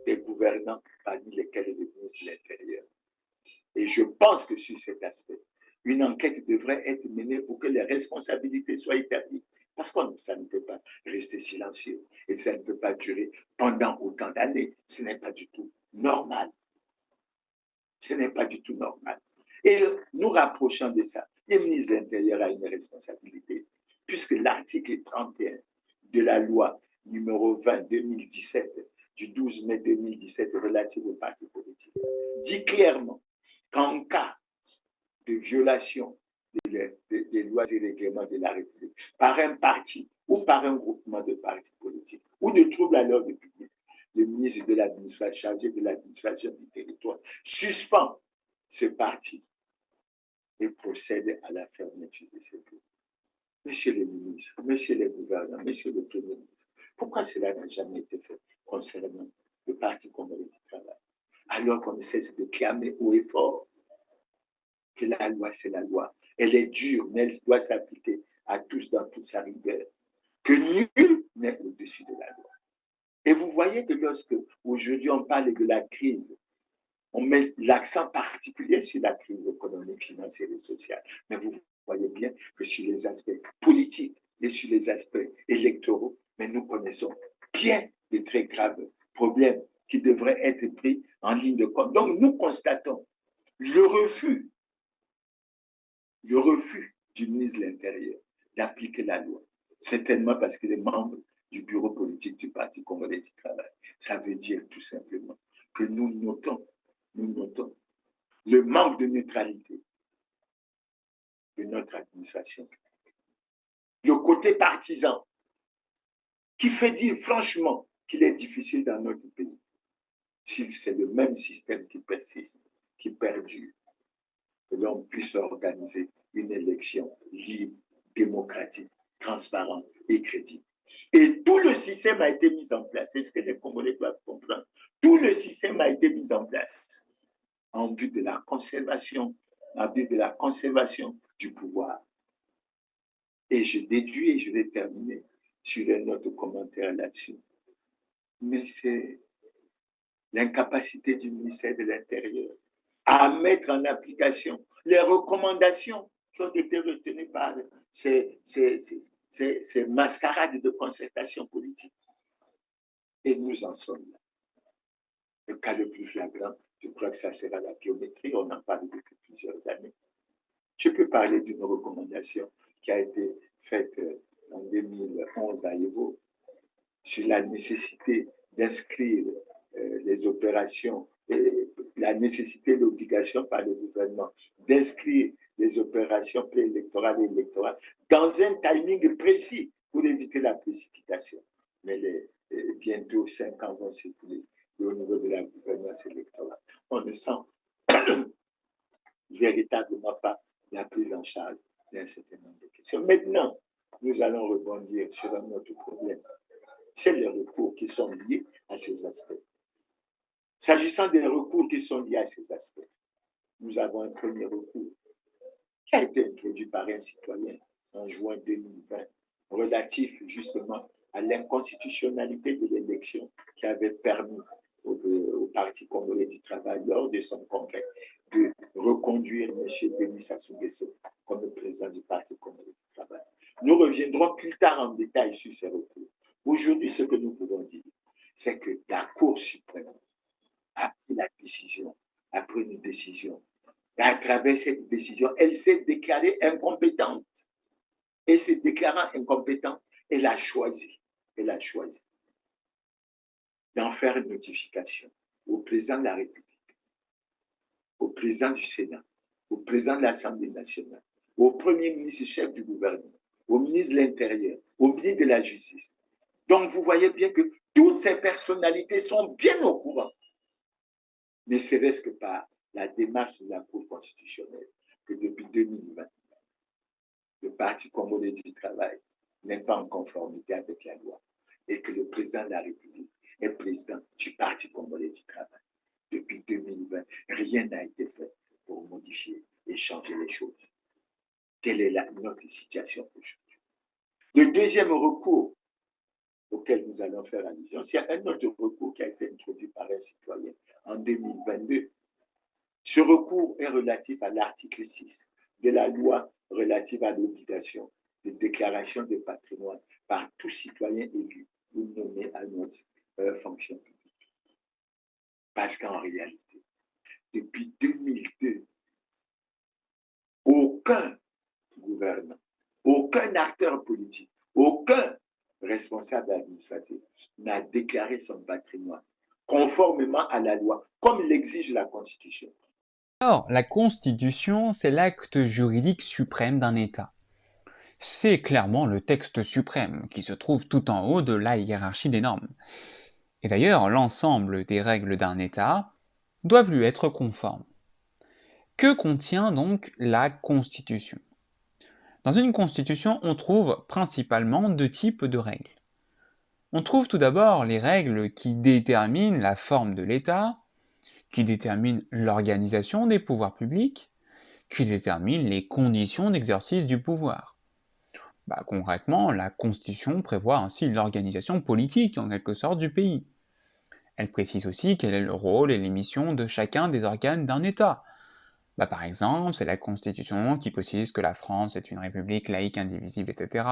des gouvernants, parmi lesquels est le ministre de l'Intérieur. Et je pense que sur cet aspect, une enquête devrait être menée pour que les responsabilités soient établies. Parce que ça ne peut pas rester silencieux et ça ne peut pas durer pendant autant d'années. Ce n'est pas du tout normal. Ce n'est pas du tout normal. Et nous rapprochons de ça. Le ministre de l'Intérieur a une responsabilité, puisque l'article 31 de la loi numéro 20-2017 du 12 mai 2017 relative aux partis politiques dit clairement qu'en cas de violation des lois et règlements de la République par un parti ou par un groupement de partis politiques ou de troubles à l'ordre public, le ministre de l'administration chargé de l'administration du territoire suspend ce parti et procède à la fermeture de ces bureaux. Monsieur le ministre, monsieur le gouverneur, monsieur le premier ministre, pourquoi cela n'a jamais été fait concernant le Parti congolais du travail, alors qu'on ne cesse de clamer haut et fort que la loi, c'est la loi. Elle est dure, mais elle doit s'appliquer à tous dans toute sa rigueur. Que nul n'est au-dessus de la loi. Et vous voyez que lorsque aujourd'hui on parle de la crise, on met l'accent particulier sur la crise économique, financière et sociale. Mais vous voyez bien que sur les aspects politiques et sur les aspects électoraux, mais nous connaissons bien de très graves problèmes qui devraient être pris en ligne de compte. Donc nous constatons le refus du ministre de l'Intérieur d'appliquer la loi, certainement parce qu'il est membre du bureau politique du Parti congolais du travail. Ça veut dire tout simplement que nous notons le manque de neutralité de notre administration, le côté partisan qui fait dire franchement qu'il est difficile dans notre pays, si c'est le même système qui persiste, qui perdure, que l'on puisse organiser une élection libre, démocratique, transparente et crédible. Et tout le système a été mis en place. C'est ce que les Congolais doivent comprendre. Tout le système a été mis en place en vue de la conservation, du pouvoir. Et je déduis, et je vais terminer sur un autre commentaire là-dessus. Mais c'est l'incapacité du ministère de l'Intérieur à mettre en application les recommandations qui ont été retenues par ces mascarades de concertation politique. Et nous en sommes là. Le cas le plus flagrant, je crois que ça sera la biométrie, on en parle depuis plusieurs années. Je peux parler d'une recommandation qui a été faite en 2011 à Evo sur la nécessité d'inscrire les opérations, la nécessité, l'obligation par le gouvernement d'inscrire les opérations préélectorales et électorales dans un timing précis pour éviter la précipitation. Mais bientôt 5 ans vont s'écouler au niveau de la gouvernance électorale. On ne sent véritablement pas la prise en charge d'un certain nombre de questions. Maintenant, nous allons rebondir sur un autre problème. C'est les recours qui sont liés à ces aspects. S'agissant des recours qui sont liés à ces aspects, nous avons un premier recours qui a été introduit par un citoyen en juin 2020, relatif justement à l'inconstitutionnalité de l'élection qui avait permis au Parti congolais du travail, lors de son congrès, de reconduire M. Denis Sassou Nguesso comme président du Parti congolais du travail. Nous reviendrons plus tard en détail sur ces recours. Aujourd'hui, ce que nous pouvons dire, c'est que la Cour suprême a pris une décision. Et à travers cette décision, elle s'est déclarée incompétente. Et se déclarant incompétente, elle a choisi d'en faire une notification au président de la République, au président du Sénat, au président de l'Assemblée nationale, au premier ministre chef du gouvernement, au ministre de l'Intérieur, au ministre de la Justice. Donc, vous voyez bien que toutes ces personnalités sont bien au courant, ne serait-ce que par la démarche de la Cour constitutionnelle, que depuis 2020, le Parti congolais du travail n'est pas en conformité avec la loi et que le président de la République est président du Parti congolais du travail. Depuis 2020, rien n'a été fait pour modifier et changer les choses. Quelle est notre situation aujourd'hui? Le deuxième recours auquel nous allons faire allusion, c'est un autre recours qui a été introduit par un citoyen en 2022. Ce recours est relatif à l'article 6 de la loi relative à l'obligation de déclaration de patrimoine par tout citoyen élu ou nommé à notre fonction publique. Parce qu'en réalité, depuis 2002, aucun gouvernant, aucun acteur politique, aucun responsable administratif n'a déclaré son patrimoine conformément à la loi, comme l'exige la Constitution. Alors, la Constitution, c'est l'acte juridique suprême d'un État. C'est clairement le texte suprême qui se trouve tout en haut de la hiérarchie des normes. Et d'ailleurs, l'ensemble des règles d'un État doivent lui être conformes. Que contient donc la Constitution? Dans une Constitution, on trouve principalement deux types de règles. On trouve tout d'abord les règles qui déterminent la forme de l'État, qui déterminent l'organisation des pouvoirs publics, qui déterminent les conditions d'exercice du pouvoir. Concrètement, la Constitution prévoit ainsi l'organisation politique, en quelque sorte, du pays. Elle précise aussi quel est le rôle et les missions de chacun des organes d'un État. Par exemple, c'est la Constitution qui précise que la France est une république laïque, indivisible, etc.,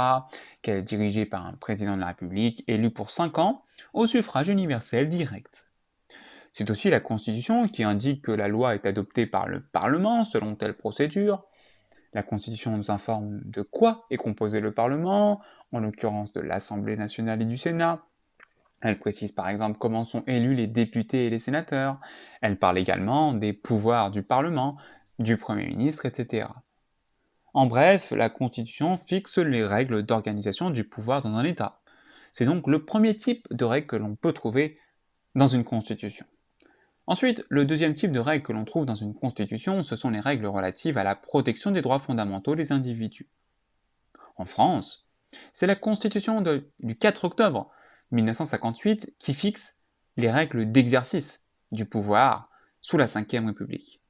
qu'elle est dirigée par un président de la République élu pour 5 ans au suffrage universel direct. C'est aussi la Constitution qui indique que la loi est adoptée par le Parlement selon telle procédure. La Constitution nous informe de quoi est composé le Parlement, en l'occurrence de l'Assemblée nationale et du Sénat. Elle précise par exemple comment sont élus les députés et les sénateurs. Elle parle également des pouvoirs du Parlement, du Premier ministre, etc. En bref, la Constitution fixe les règles d'organisation du pouvoir dans un État. C'est donc le premier type de règles que l'on peut trouver dans une Constitution. Ensuite, le deuxième type de règles que l'on trouve dans une Constitution, ce sont les règles relatives à la protection des droits fondamentaux des individus. En France, c'est la Constitution du 4 octobre 1958 qui fixe les règles d'exercice du pouvoir sous la Ve République.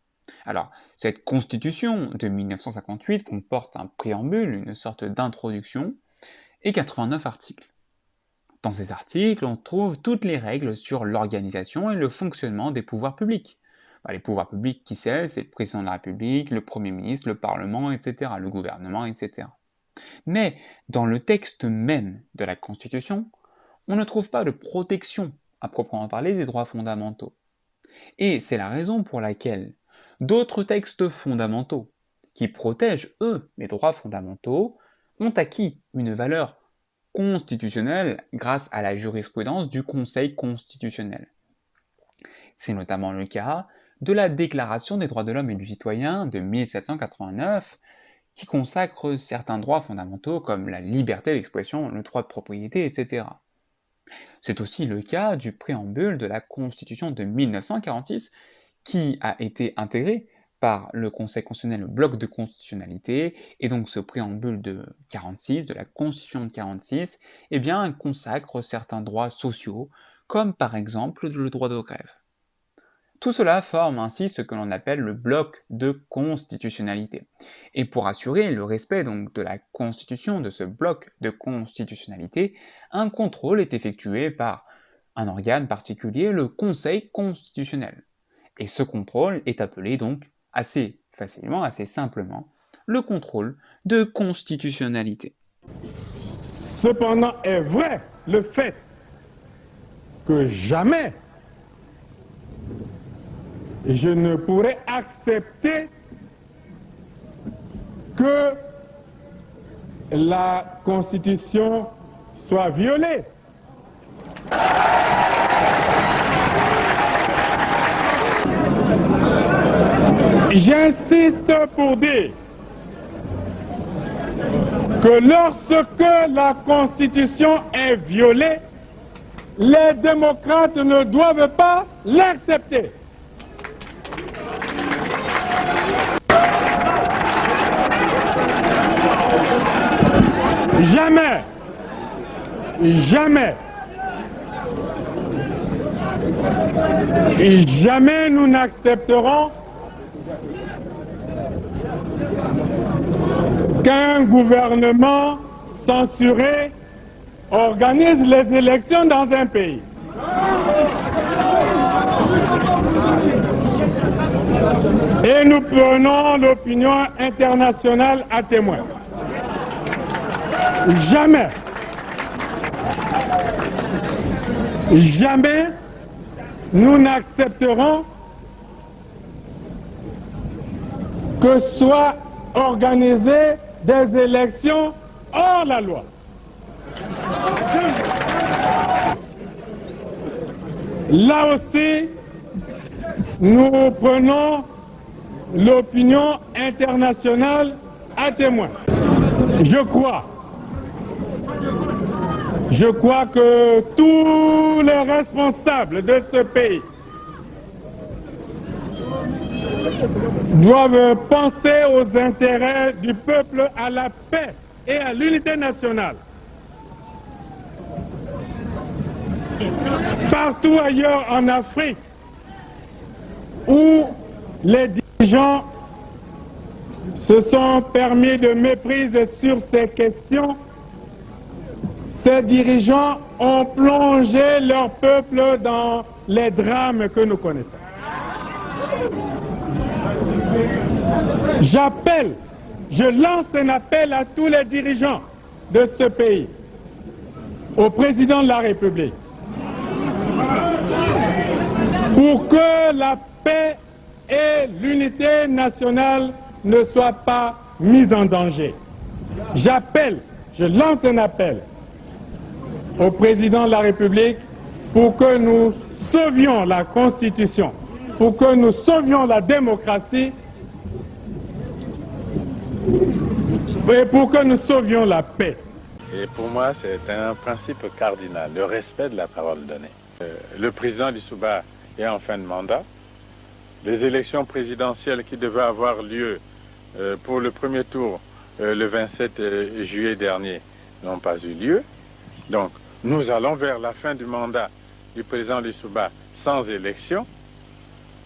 Alors, cette constitution de 1958 comporte un préambule, une sorte d'introduction, et 89 articles. Dans ces articles, on trouve toutes les règles sur l'organisation et le fonctionnement des pouvoirs publics. Les pouvoirs publics, qui c'est le président de la République, le Premier ministre, le Parlement, etc., le gouvernement, etc. Mais dans le texte même de la Constitution, on ne trouve pas de protection à proprement parler des droits fondamentaux. Et c'est la raison pour laquelle d'autres textes fondamentaux, qui protègent, eux, les droits fondamentaux, ont acquis une valeur constitutionnelle grâce à la jurisprudence du Conseil constitutionnel. C'est notamment le cas de la Déclaration des droits de l'homme et du citoyen de 1789, qui consacre certains droits fondamentaux comme la liberté d'expression, le droit de propriété, etc. C'est aussi le cas du préambule de la Constitution de 1946, qui a été intégré par le Conseil constitutionnel, le bloc de constitutionnalité, et donc ce préambule de 46, de la Constitution de 46, eh bien, consacre certains droits sociaux, comme par exemple le droit de grève. Tout cela forme ainsi ce que l'on appelle le bloc de constitutionnalité. Et pour assurer le respect donc de la Constitution, de ce bloc de constitutionnalité, un contrôle est effectué par un organe particulier, le Conseil constitutionnel. Et ce contrôle est appelé donc assez facilement, assez simplement, le contrôle de constitutionnalité. Cependant est vrai le fait que jamais je ne pourrais accepter que la Constitution soit violée. J'insiste pour dire que lorsque la Constitution est violée, les démocrates ne doivent pas l'accepter. Jamais, jamais, jamais nous n'accepterons qu'un gouvernement censuré organise les élections dans un pays. Et nous prenons l'opinion internationale à témoin. Jamais, jamais nous n'accepterons que soient organisées des élections hors la loi. Là aussi, nous prenons l'opinion internationale à témoin. Je crois que tous les responsables de ce pays doivent penser aux intérêts du peuple, à la paix et à l'unité nationale. Partout ailleurs en Afrique où les dirigeants se sont permis de méprise sur ces questions, ces dirigeants ont plongé leur peuple dans les drames que nous connaissons. Je lance un appel à tous les dirigeants de ce pays, au président de la République, pour que la paix et l'unité nationale ne soient pas mises en danger. Je lance un appel au président de la République pour que nous sauvions la Constitution, pour que nous sauvions la démocratie et pour que nous sauvions la paix. Et pour moi, c'est un principe cardinal, le respect de la parole donnée. Le président Lissouba est en fin de mandat. Les élections présidentielles qui devaient avoir lieu pour le premier tour le 27 juillet dernier n'ont pas eu lieu. Donc, nous allons vers la fin du mandat du président Lissouba sans élection,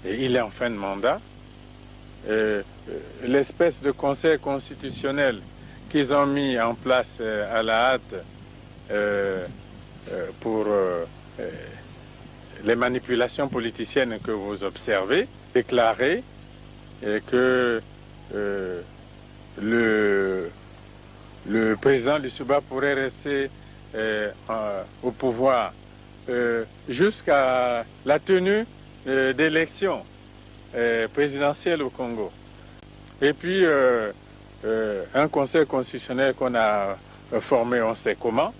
et il est en fin de mandat. L'espèce de conseil constitutionnel qu'ils ont mis en place à la hâte pour les manipulations politiciennes que vous observez, déclarer que le président Lissouba pourrait rester au pouvoir jusqu'à la tenue d'élections présidentielles au Congo. Et puis, un conseil constitutionnel qu'on a formé, on sait comment,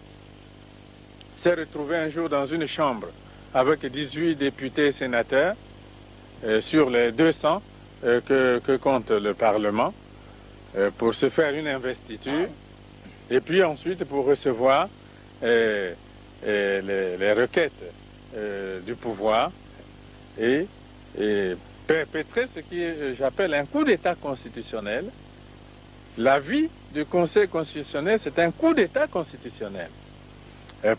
s'est retrouvé un jour dans une chambre avec 18 députés et sénateurs sur les 200 que compte le Parlement pour se faire une investiture et puis ensuite pour recevoir les requêtes du pouvoir et perpétrer ce que j'appelle un coup d'État constitutionnel. L'avis du Conseil constitutionnel, c'est un coup d'État constitutionnel.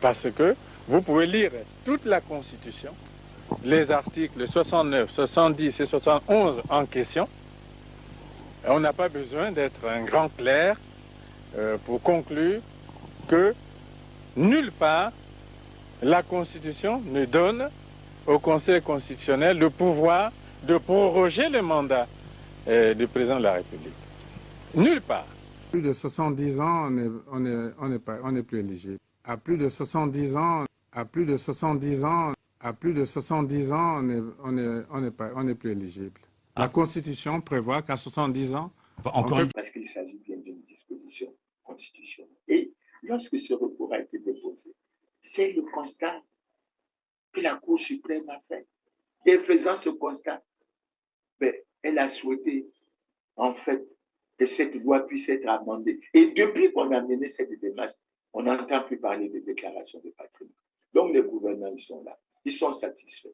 Parce que vous pouvez lire toute la Constitution, les articles 69, 70 et 71 en question. On n'a pas besoin d'être un grand clerc pour conclure que nulle part la Constitution ne donne au Conseil constitutionnel le pouvoir de proroger le mandat du président de la République. Nulle part. Plus de 70 ans, on n'est plus éligible. À plus de 70 ans, on n'est plus éligible. La Constitution prévoit qu'à 70 ans, parce qu'il s'agit bien d'une disposition constitutionnelle. Et lorsque ce recours a été déposé, c'est le constat que la Cour suprême a fait. Et faisant ce constat, elle a souhaité, en fait, que cette loi puisse être amendée. Et depuis qu'on a mené cette démarche, on n'entend plus parler de déclaration de patrimoine. Donc les gouvernants, ils sont là. Ils sont satisfaits.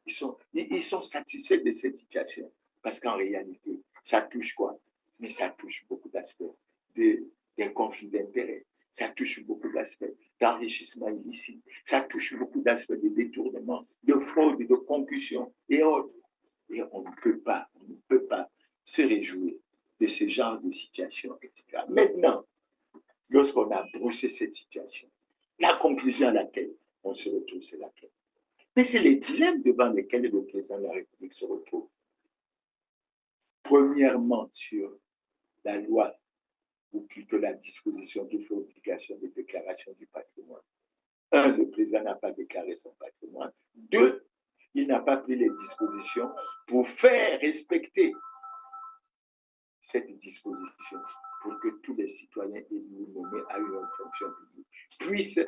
Ils sont satisfaits de cette situation. Parce qu'en réalité, ça touche quoi? Mais ça touche beaucoup d'aspects des conflits d'intérêts. Ça touche beaucoup d'aspects d'enrichissement illicite. Ça touche beaucoup d'aspects de détournement, de fraude, de concussion et autres. Et on ne peut pas se réjouir de ce genre de situation, etc. Maintenant, lorsqu'on a brossé cette situation, la conclusion à laquelle on se retrouve, c'est laquelle? Mais c'est les dilemmes devant lesquels le président de la République se retrouve. Premièrement, sur la loi, ou plutôt la disposition qui fait obligation de déclaration du patrimoine. 1, le président n'a pas déclaré son patrimoine. 2, il n'a pas pris les dispositions pour faire respecter cette disposition pour que tous les citoyens élus nommés à une fonction publique puissent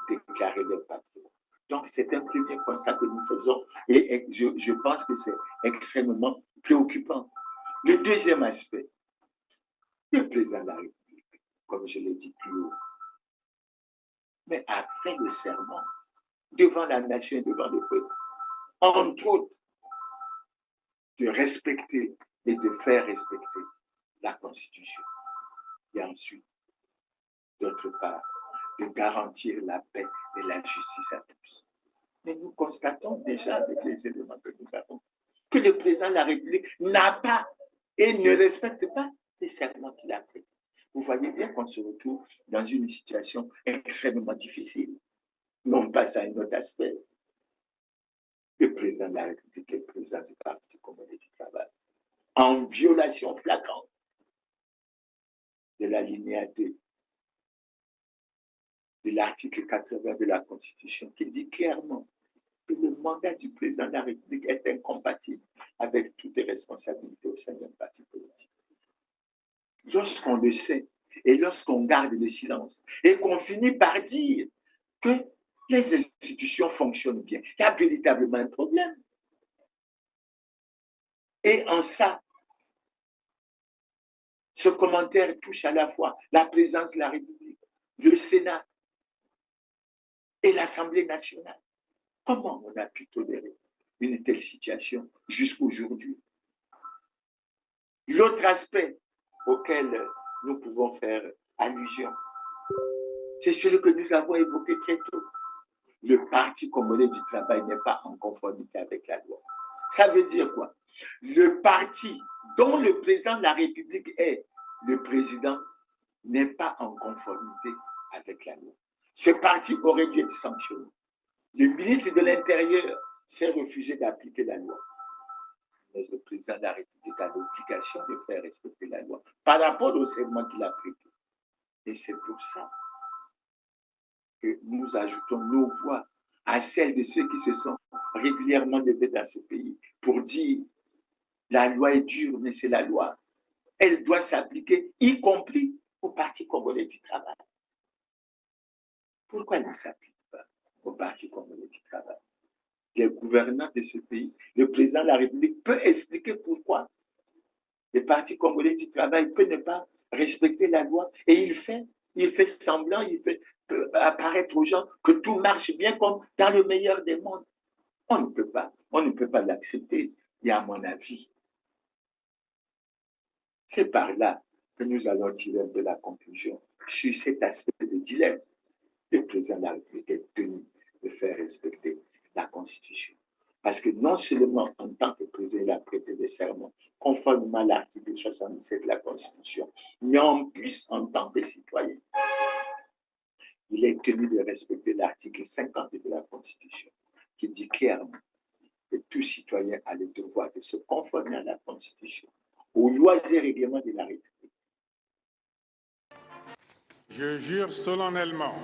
déclarer leur patrimoine. Donc, c'est un premier constat que nous faisons et je pense que c'est extrêmement préoccupant. Le deuxième aspect, le président de la République, comme je l'ai dit plus haut, mais a fait le serment devant la nation et devant le peuple, entre autres, de respecter et de faire respecter la Constitution. Et ensuite, d'autre part, de garantir la paix et la justice à tous. Mais nous constatons déjà avec les éléments que nous avons que le président de la République n'a pas et ne respecte pas les serments qu'il a prêtés. Vous voyez bien qu'on se retrouve dans une situation extrêmement difficile. Non pas à un autre aspect. Le président de la République est le président du Parti communiste du travail, en violation flagrante de l'alinéa 2 de l'article 80 de la Constitution, qui dit clairement que le mandat du président de la République est incompatible avec toutes les responsabilités au sein d'un parti politique. Lorsqu'on le sait et lorsqu'on garde le silence et qu'on finit par dire que les institutions fonctionnent bien, il y a véritablement un problème. Et en ça, ce commentaire touche à la fois la présence de la République, le Sénat et l'Assemblée nationale. Comment on a pu tolérer une telle situation jusqu'aujourd'hui? L'autre aspect auquel nous pouvons faire allusion, c'est celui que nous avons évoqué très tôt. le Parti congolais du travail n'est pas en conformité avec la loi. Ça veut dire quoi? Le parti dont le président de la République est le président n'est pas en conformité avec la loi. Ce parti aurait dû être sanctionné. Le ministre de l'Intérieur s'est refusé d'appliquer la loi. Mais le président de la République a l'obligation de faire respecter la loi par rapport au serment qu'il a prêté. Et c'est pour ça que nous ajoutons nos voix à celles de ceux qui se sont régulièrement levés dans ce pays pour dire la loi est dure, mais c'est la loi. Elle doit s'appliquer, y compris au Parti congolais du travail. Pourquoi elle ne s'applique pas au Parti congolais du travail? Les gouvernants de ce pays, le président de la République peut expliquer pourquoi le Parti congolais du travail peut ne pas respecter la loi et il fait semblant, il fait apparaître aux gens que tout marche bien comme dans le meilleur des mondes. On ne peut pas l'accepter. Et à mon avis, c'est par là que nous allons tirer un peu la conclusion sur cet aspect de dilemme. Le président de la République est tenu de faire respecter la Constitution. Parce que non seulement en tant que président, il a prêté des serments conformément à l'article 77 de la Constitution, mais en plus en tant que citoyen, il est tenu de respecter l'article 50 de la Constitution, qui dit clairement que tout citoyen a le devoir de se conformer à la Constitution, aux lois et règlements de la République. Je jure solennellement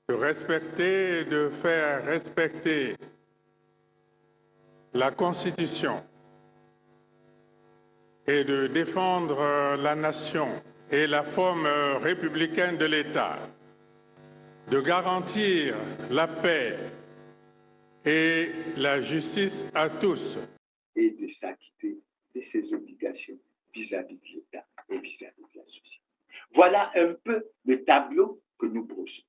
de respecter et de faire respecter la Constitution et de défendre la nation et la forme républicaine de l'État, de garantir la paix et la justice à tous. Et de s'acquitter de ses obligations vis-à-vis de l'État et vis-à-vis de la société. Voilà un peu le tableau que nous brossons.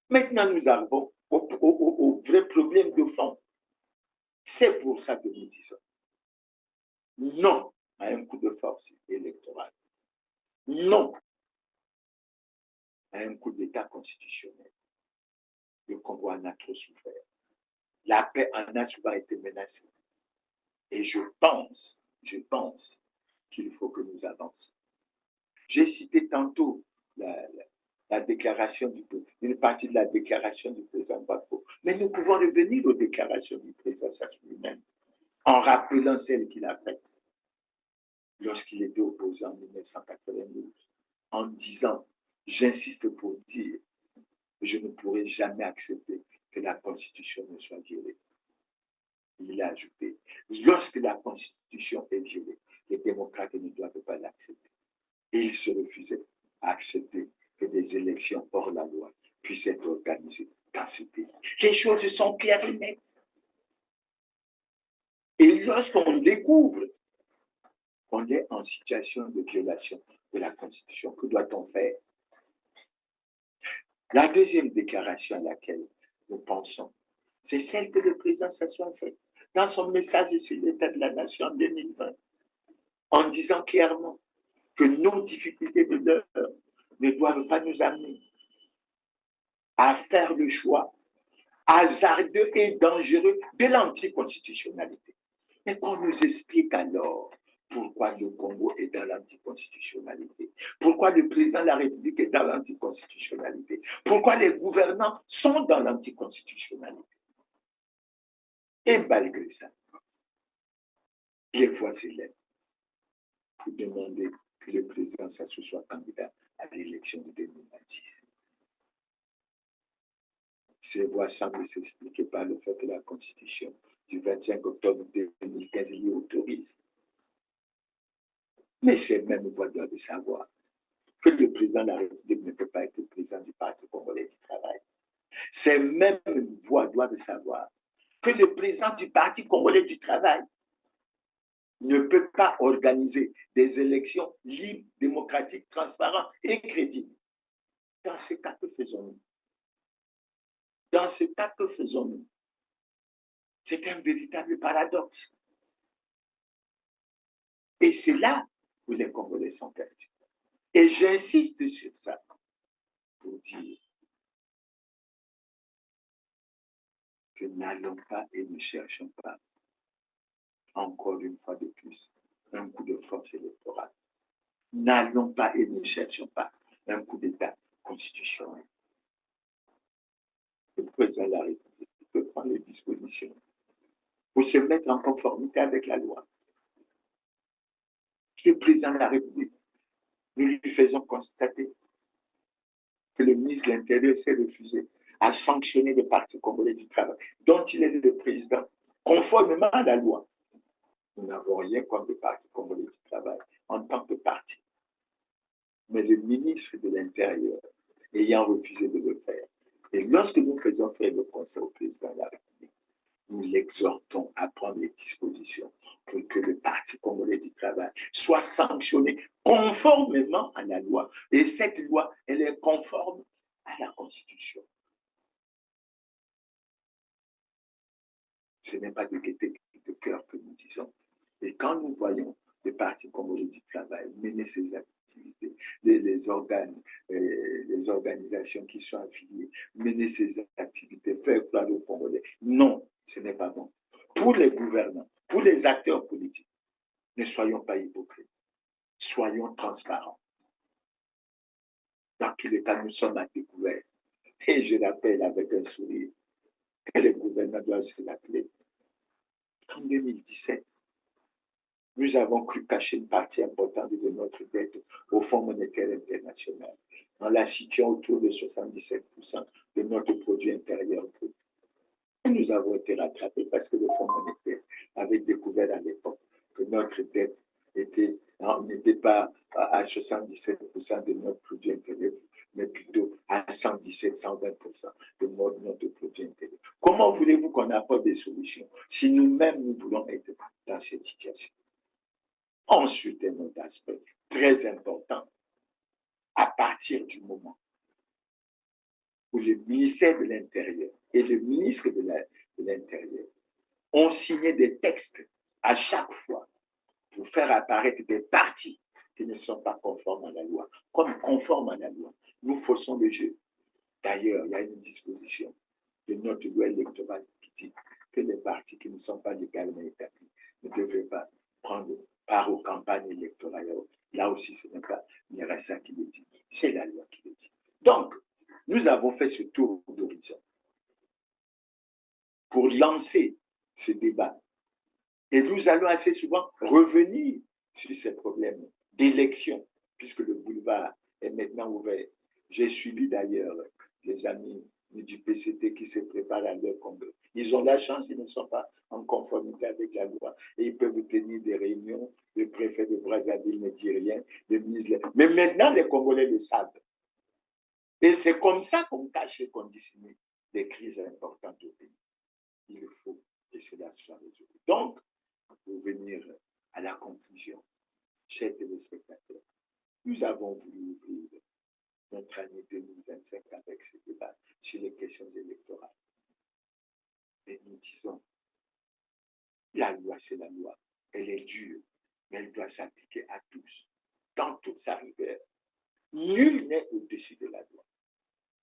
Maintenant, nous arrivons au vrai problème de fond. C'est pour ça que nous disons non à un coup de force électoral. Non à un coup d'État constitutionnel. Le Congo en a trop souffert. La paix en a souvent été menacée. Et je pense qu'il faut que nous avancions. J'ai cité tantôt la déclaration une partie de la déclaration du président Gbagbo. Mais nous pouvons revenir aux déclarations du président Sassou lui-même, en rappelant celles qu'il a faites lorsqu'il était opposé en 1992, en disant, j'insiste pour dire, je ne pourrai jamais accepter que la Constitution ne soit violée. Il a ajouté, lorsque la Constitution est violée, les démocrates ne doivent pas l'accepter. Et il se refusait à accepter que des élections hors la loi puissent être organisées dans ce pays. Les choses sont claires et nettes. Et lorsqu'on découvre qu'on est en situation de violation de la Constitution, que doit-on faire? La deuxième déclaration à laquelle nous pensons, c'est celle que le président Sassou a faite dans son message sur l'état de la nation en 2020, en disant clairement que nos difficultés de l'heure ne doivent pas nous amener à faire le choix hasardeux et dangereux de l'anticonstitutionnalité. Mais qu'on nous explique alors pourquoi le Congo est dans l'anticonstitutionnalité, pourquoi le président de la République est dans l'anticonstitutionnalité, pourquoi les gouvernants sont dans l'anticonstitutionnalité. Et malgré ça, les voix s'élèvent pour demander que le président Sassou soit candidat à l'élection de 2026. Ces voix semblent s'expliquer par le fait que la Constitution du 25 octobre 2015 l'y autorise. Mais ces mêmes voix doivent savoir que le président de la République ne peut pas être le président du Parti congolais du travail. Ces mêmes voix doivent savoir que le président du Parti congolais du travail ne peut pas organiser des élections libres, démocratiques, transparentes et crédibles. Dans ce cas, que faisons-nous? Dans ce cas, que faisons-nous? C'est un véritable paradoxe. Et c'est là où les Congolais sont perdus. Et j'insiste sur ça pour dire que n'allons pas et ne cherchons pas, encore une fois de plus, un coup de force électorale. N'allons pas et ne cherchons pas un coup d'État constitutionnel. Le président de la République peut prendre les dispositions pour se mettre en conformité avec la loi. Le président de la République, nous lui faisons constater que le ministre de l'Intérieur s'est refusé à sanctionner le Parti congolais du travail, dont il est le président, conformément à la loi. Nous n'avons rien contre le Parti congolais du travail en tant que parti. Mais le ministre de l'Intérieur ayant refusé de le faire, et lorsque nous faisons faire le conseil au président de la République, nous l'exhortons à prendre les dispositions pour que le Parti congolais du travail soit sanctionné conformément à la loi. Et cette loi, elle est conforme à la Constitution. Ce n'est pas de gaieté de cœur que nous disons. Et quand nous voyons le Parti congolais du travail mener ses activités, les organisations qui sont affiliées mener ses activités, faire croire aux Congolais, non, ce n'est pas bon. Pour les gouvernants, pour les acteurs politiques, ne soyons pas hypocrites. Soyons transparents. Dans tous les cas, nous sommes à découvert. Et je rappelle avec un sourire que les gouvernants doivent se l'appeler. En 2017, nous avons cru cacher une partie importante de notre dette au Fonds monétaire international, en la situant autour de 77% de notre produit intérieur brut. Et nous avons été rattrapés parce que le Fonds monétaire avait découvert à l'époque que notre dette n'était pas à 77% de notre produit intérieur, mais plutôt à 117-120% de notre produit intérieur. Comment voulez-vous qu'on apporte des solutions si nous-mêmes nous voulons être dans cette situation? Ensuite, un autre aspect très important, à partir du moment où le ministère de l'Intérieur et le ministre de l'Intérieur ont signé des textes à chaque fois pour faire apparaître des partis qui ne sont pas conformes à la loi, comme conformes à la loi. Nous faussons le jeu. D'ailleurs, il y a une disposition de notre loi électorale qui dit que les partis qui ne sont pas légalement établis ne devraient pas prendre part aux campagnes électorales. Là aussi, ce n'est pas l'IRSA qui le dit, c'est la loi qui le dit. Donc, nous avons fait ce tour d'horizon pour lancer ce débat. Et nous allons assez souvent revenir sur ces problèmes d'élection, puisque le boulevard est maintenant ouvert. J'ai suivi d'ailleurs les amis du PCT qui se préparent à leur congrès. Ils ont la chance, ils ne sont pas en conformité avec la loi. Et ils peuvent tenir des réunions, le préfet de Brazzaville ne dit rien, le ministre... Mais maintenant, les Congolais le savent. Et c'est comme ça qu'on cache et qu'on dissimule des crises importantes au pays. Il faut que cela soit résolu. Donc, pour venir à la conclusion, chers téléspectateurs, nous avons voulu ouvrir notre année 2025 avec ce débat sur les questions électorales. Et nous disons, la loi, c'est la loi. Elle est dure, mais elle doit s'appliquer à tous, dans toute sa rigueur. Nul n'est au-dessus de la loi.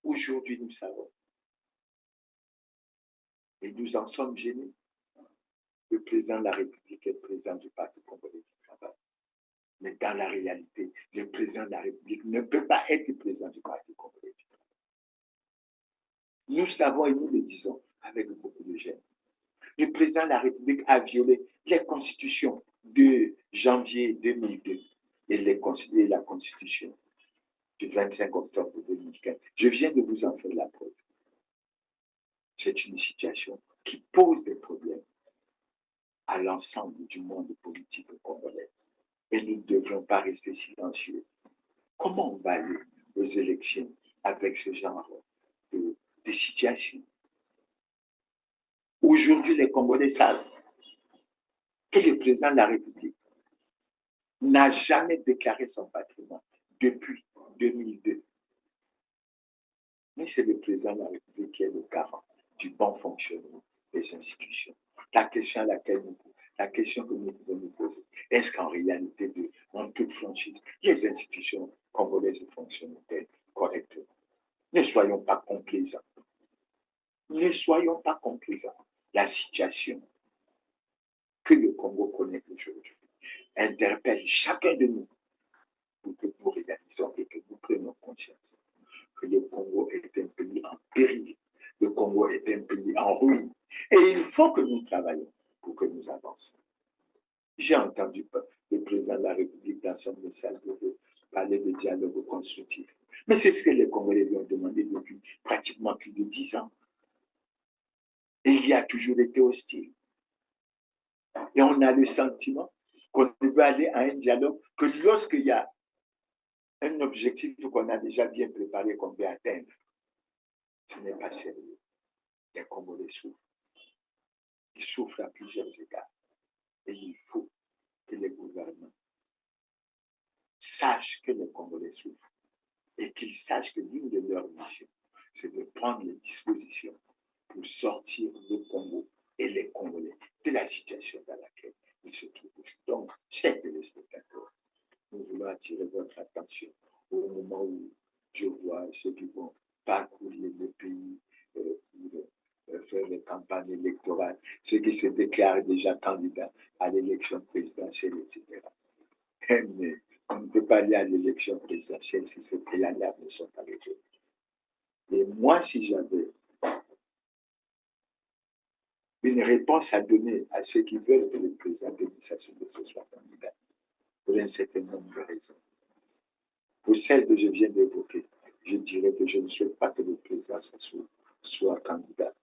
Aujourd'hui, nous savons. Et nous en sommes gênés. Le président de la République est le président du Parti congolais du travail. Mais dans la réalité, le président de la République ne peut pas être le président du Parti congolais du travail. Nous savons et nous le disons avec beaucoup de gêne. Le président de la République a violé les constitutions de janvier 2002 et la constitution du 25 octobre 2015. Je viens de vous en faire la preuve. C'est une situation qui pose des problèmes à l'ensemble du monde politique congolais. Et nous ne devrons pas rester silencieux. Comment on va aller aux élections avec ce genre de situation? Aujourd'hui, les Congolais savent que le président de la République n'a jamais déclaré son patrimoine depuis 2002. Mais c'est le président de la République qui est le garant du bon fonctionnement des institutions. La question que nous pouvons nous poser, est-ce qu'en réalité, en toute franchise, les institutions congolaises fonctionnent-elles correctement? Ne soyons pas complaisants. Ne soyons pas complaisants. La situation que le Congo connaît aujourd'hui interpelle chacun de nous pour que nous réalisons et que nous prenions conscience que le Congo est un pays en péril, le Congo est un pays en ruine. Et il faut que nous travaillions pour que nous avancions. J'ai entendu le président de la République dans son message de vœux parler de dialogue constructif. Mais c'est ce que les Congolais lui ont demandé depuis pratiquement plus de 10 ans. Et il y a toujours été hostile. Et on a le sentiment qu'on veut aller à un dialogue que lorsqu'il y a un objectif qu'on a déjà bien préparé, qu'on veut atteindre, ce n'est pas sérieux. Les Congolais souffrent. Ils souffrent à plusieurs égards. Et il faut que les gouvernements sachent que les Congolais souffrent et qu'ils sachent que l'une de leurs missions, c'est de prendre les dispositions pour sortir le Congo et les Congolais de la situation dans laquelle ils se trouvent. Donc, chers téléspectateurs, nous voulons attirer votre attention au moment où je vois ceux qui vont parcourir le pays pour faire les campagnes électorales, ceux qui se déclarent déjà candidats à l'élection présidentielle, etc. Mais on ne peut pas aller à l'élection présidentielle si ces préalables ne sont pas résolus. Et moi, si j'avais une réponse à donner à ceux qui veulent que le président Denis Sassou Nguesso soit candidat, pour un certain nombre de raisons. Pour celles que je viens d'évoquer, je dirais que je ne souhaite pas que le président Sassou soit candidat.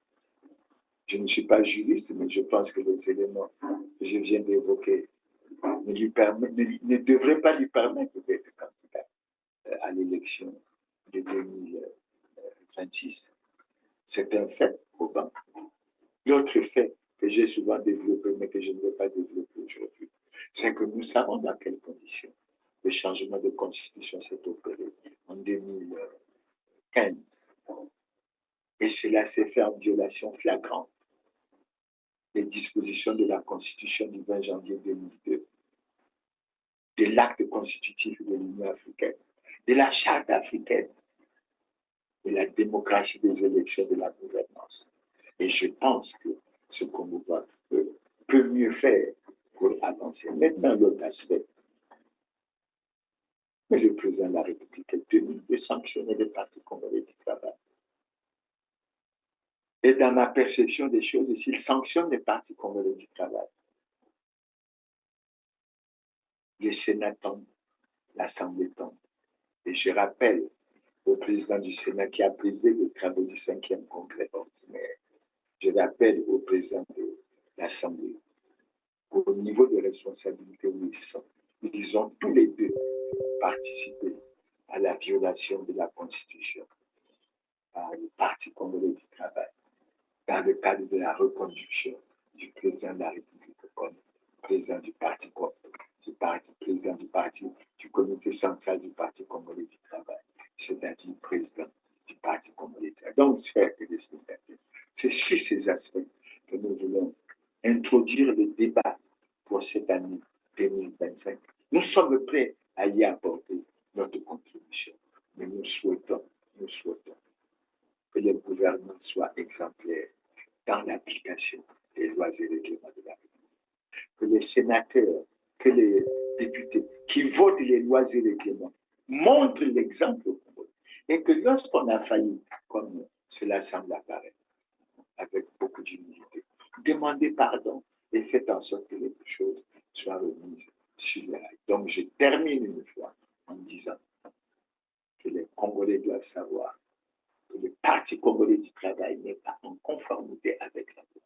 Je ne suis pas juriste, mais je pense que les éléments que je viens d'évoquer ne devraient pas lui permettre d'être candidat à l'élection de 2026. C'est un fait probant. L'autre fait que j'ai souvent développé, mais que je ne vais pas développer aujourd'hui, c'est que nous savons dans quelles conditions le changement de constitution s'est opéré en 2015. Et cela s'est fait en violation flagrante des dispositions de la Constitution du 20 janvier 2002, de l'acte constitutif de l'Union africaine, de la Charte africaine, de la démocratie des élections, de la gouvernance. Et je pense que ce Congo peut mieux faire pour avancer. Maintenant, l'autre aspect, mais le président de la République est tenu de sanctionner les partis congolais du travail. Et dans ma perception des choses, s'il sanctionne les partis congolais du travail, le Sénat tombe, l'Assemblée tombe. Et je rappelle au président du Sénat qui a brisé les travaux du 5e congrès ordinaire, je rappelle au président de l'Assemblée, au niveau de responsabilité où ils ont tous les deux participé à la violation de la Constitution par le Parti congolais du travail, dans le cadre de la reconduction du président de la République comme président du parti, président du comité central du Parti congolais du travail, c'est-à-dire président du Parti congolais du travail. Donc, chers téléspectateurs, c'est sur ces aspects que nous voulons introduire le débat pour cette année 2025. Nous sommes prêts à y apporter notre contribution, mais nous souhaitons que les gouvernements soient exemplaires dans l'application des lois et règlements de la République. Que les sénateurs, que les députés qui votent les lois et règlements montrent l'exemple au Congo. Et que lorsqu'on a failli, comme cela semble apparaître, avec beaucoup d'humilité, demandez pardon et faites en sorte que les choses soient remises sur les rails. Donc je termine une fois en disant que les Congolais doivent savoir que le Parti congolais du travail n'est pas en conformité avec la loi,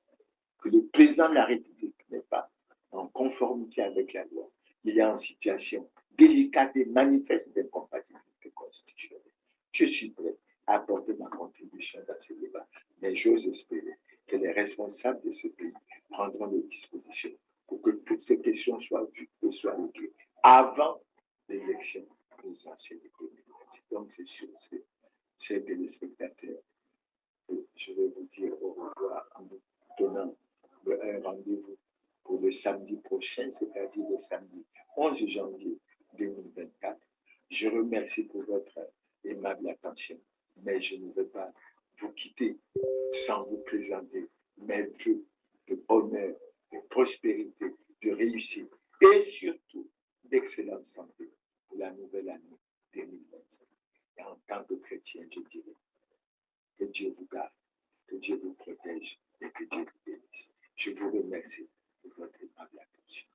que le président de la République n'est pas en conformité avec la loi. Il est en situation délicate et manifeste d'incompatibilité constitutionnelle. Je suis prêt à apporter ma contribution dans ce débat, mais j'ose espérer que les responsables de ce pays prendront des dispositions pour que toutes ces questions soient vues et soient réglées avant l'élection présidentielle de 2026. Donc c'est sur ces téléspectateurs que je vais vous dire au revoir en vous donnant un rendez-vous pour le samedi prochain, c'est-à-dire le samedi 11 janvier 2024. Je remercie pour votre aimable attention, mais je ne veux pas vous quitter sans vous présenter mes vœux de bonheur, de prospérité, de réussite et surtout d'excellente santé pour la nouvelle année 2025. Et en tant que chrétien, je dirais que Dieu vous garde, que Dieu vous protège et que Dieu vous bénisse. Je vous remercie de votre aimable attention.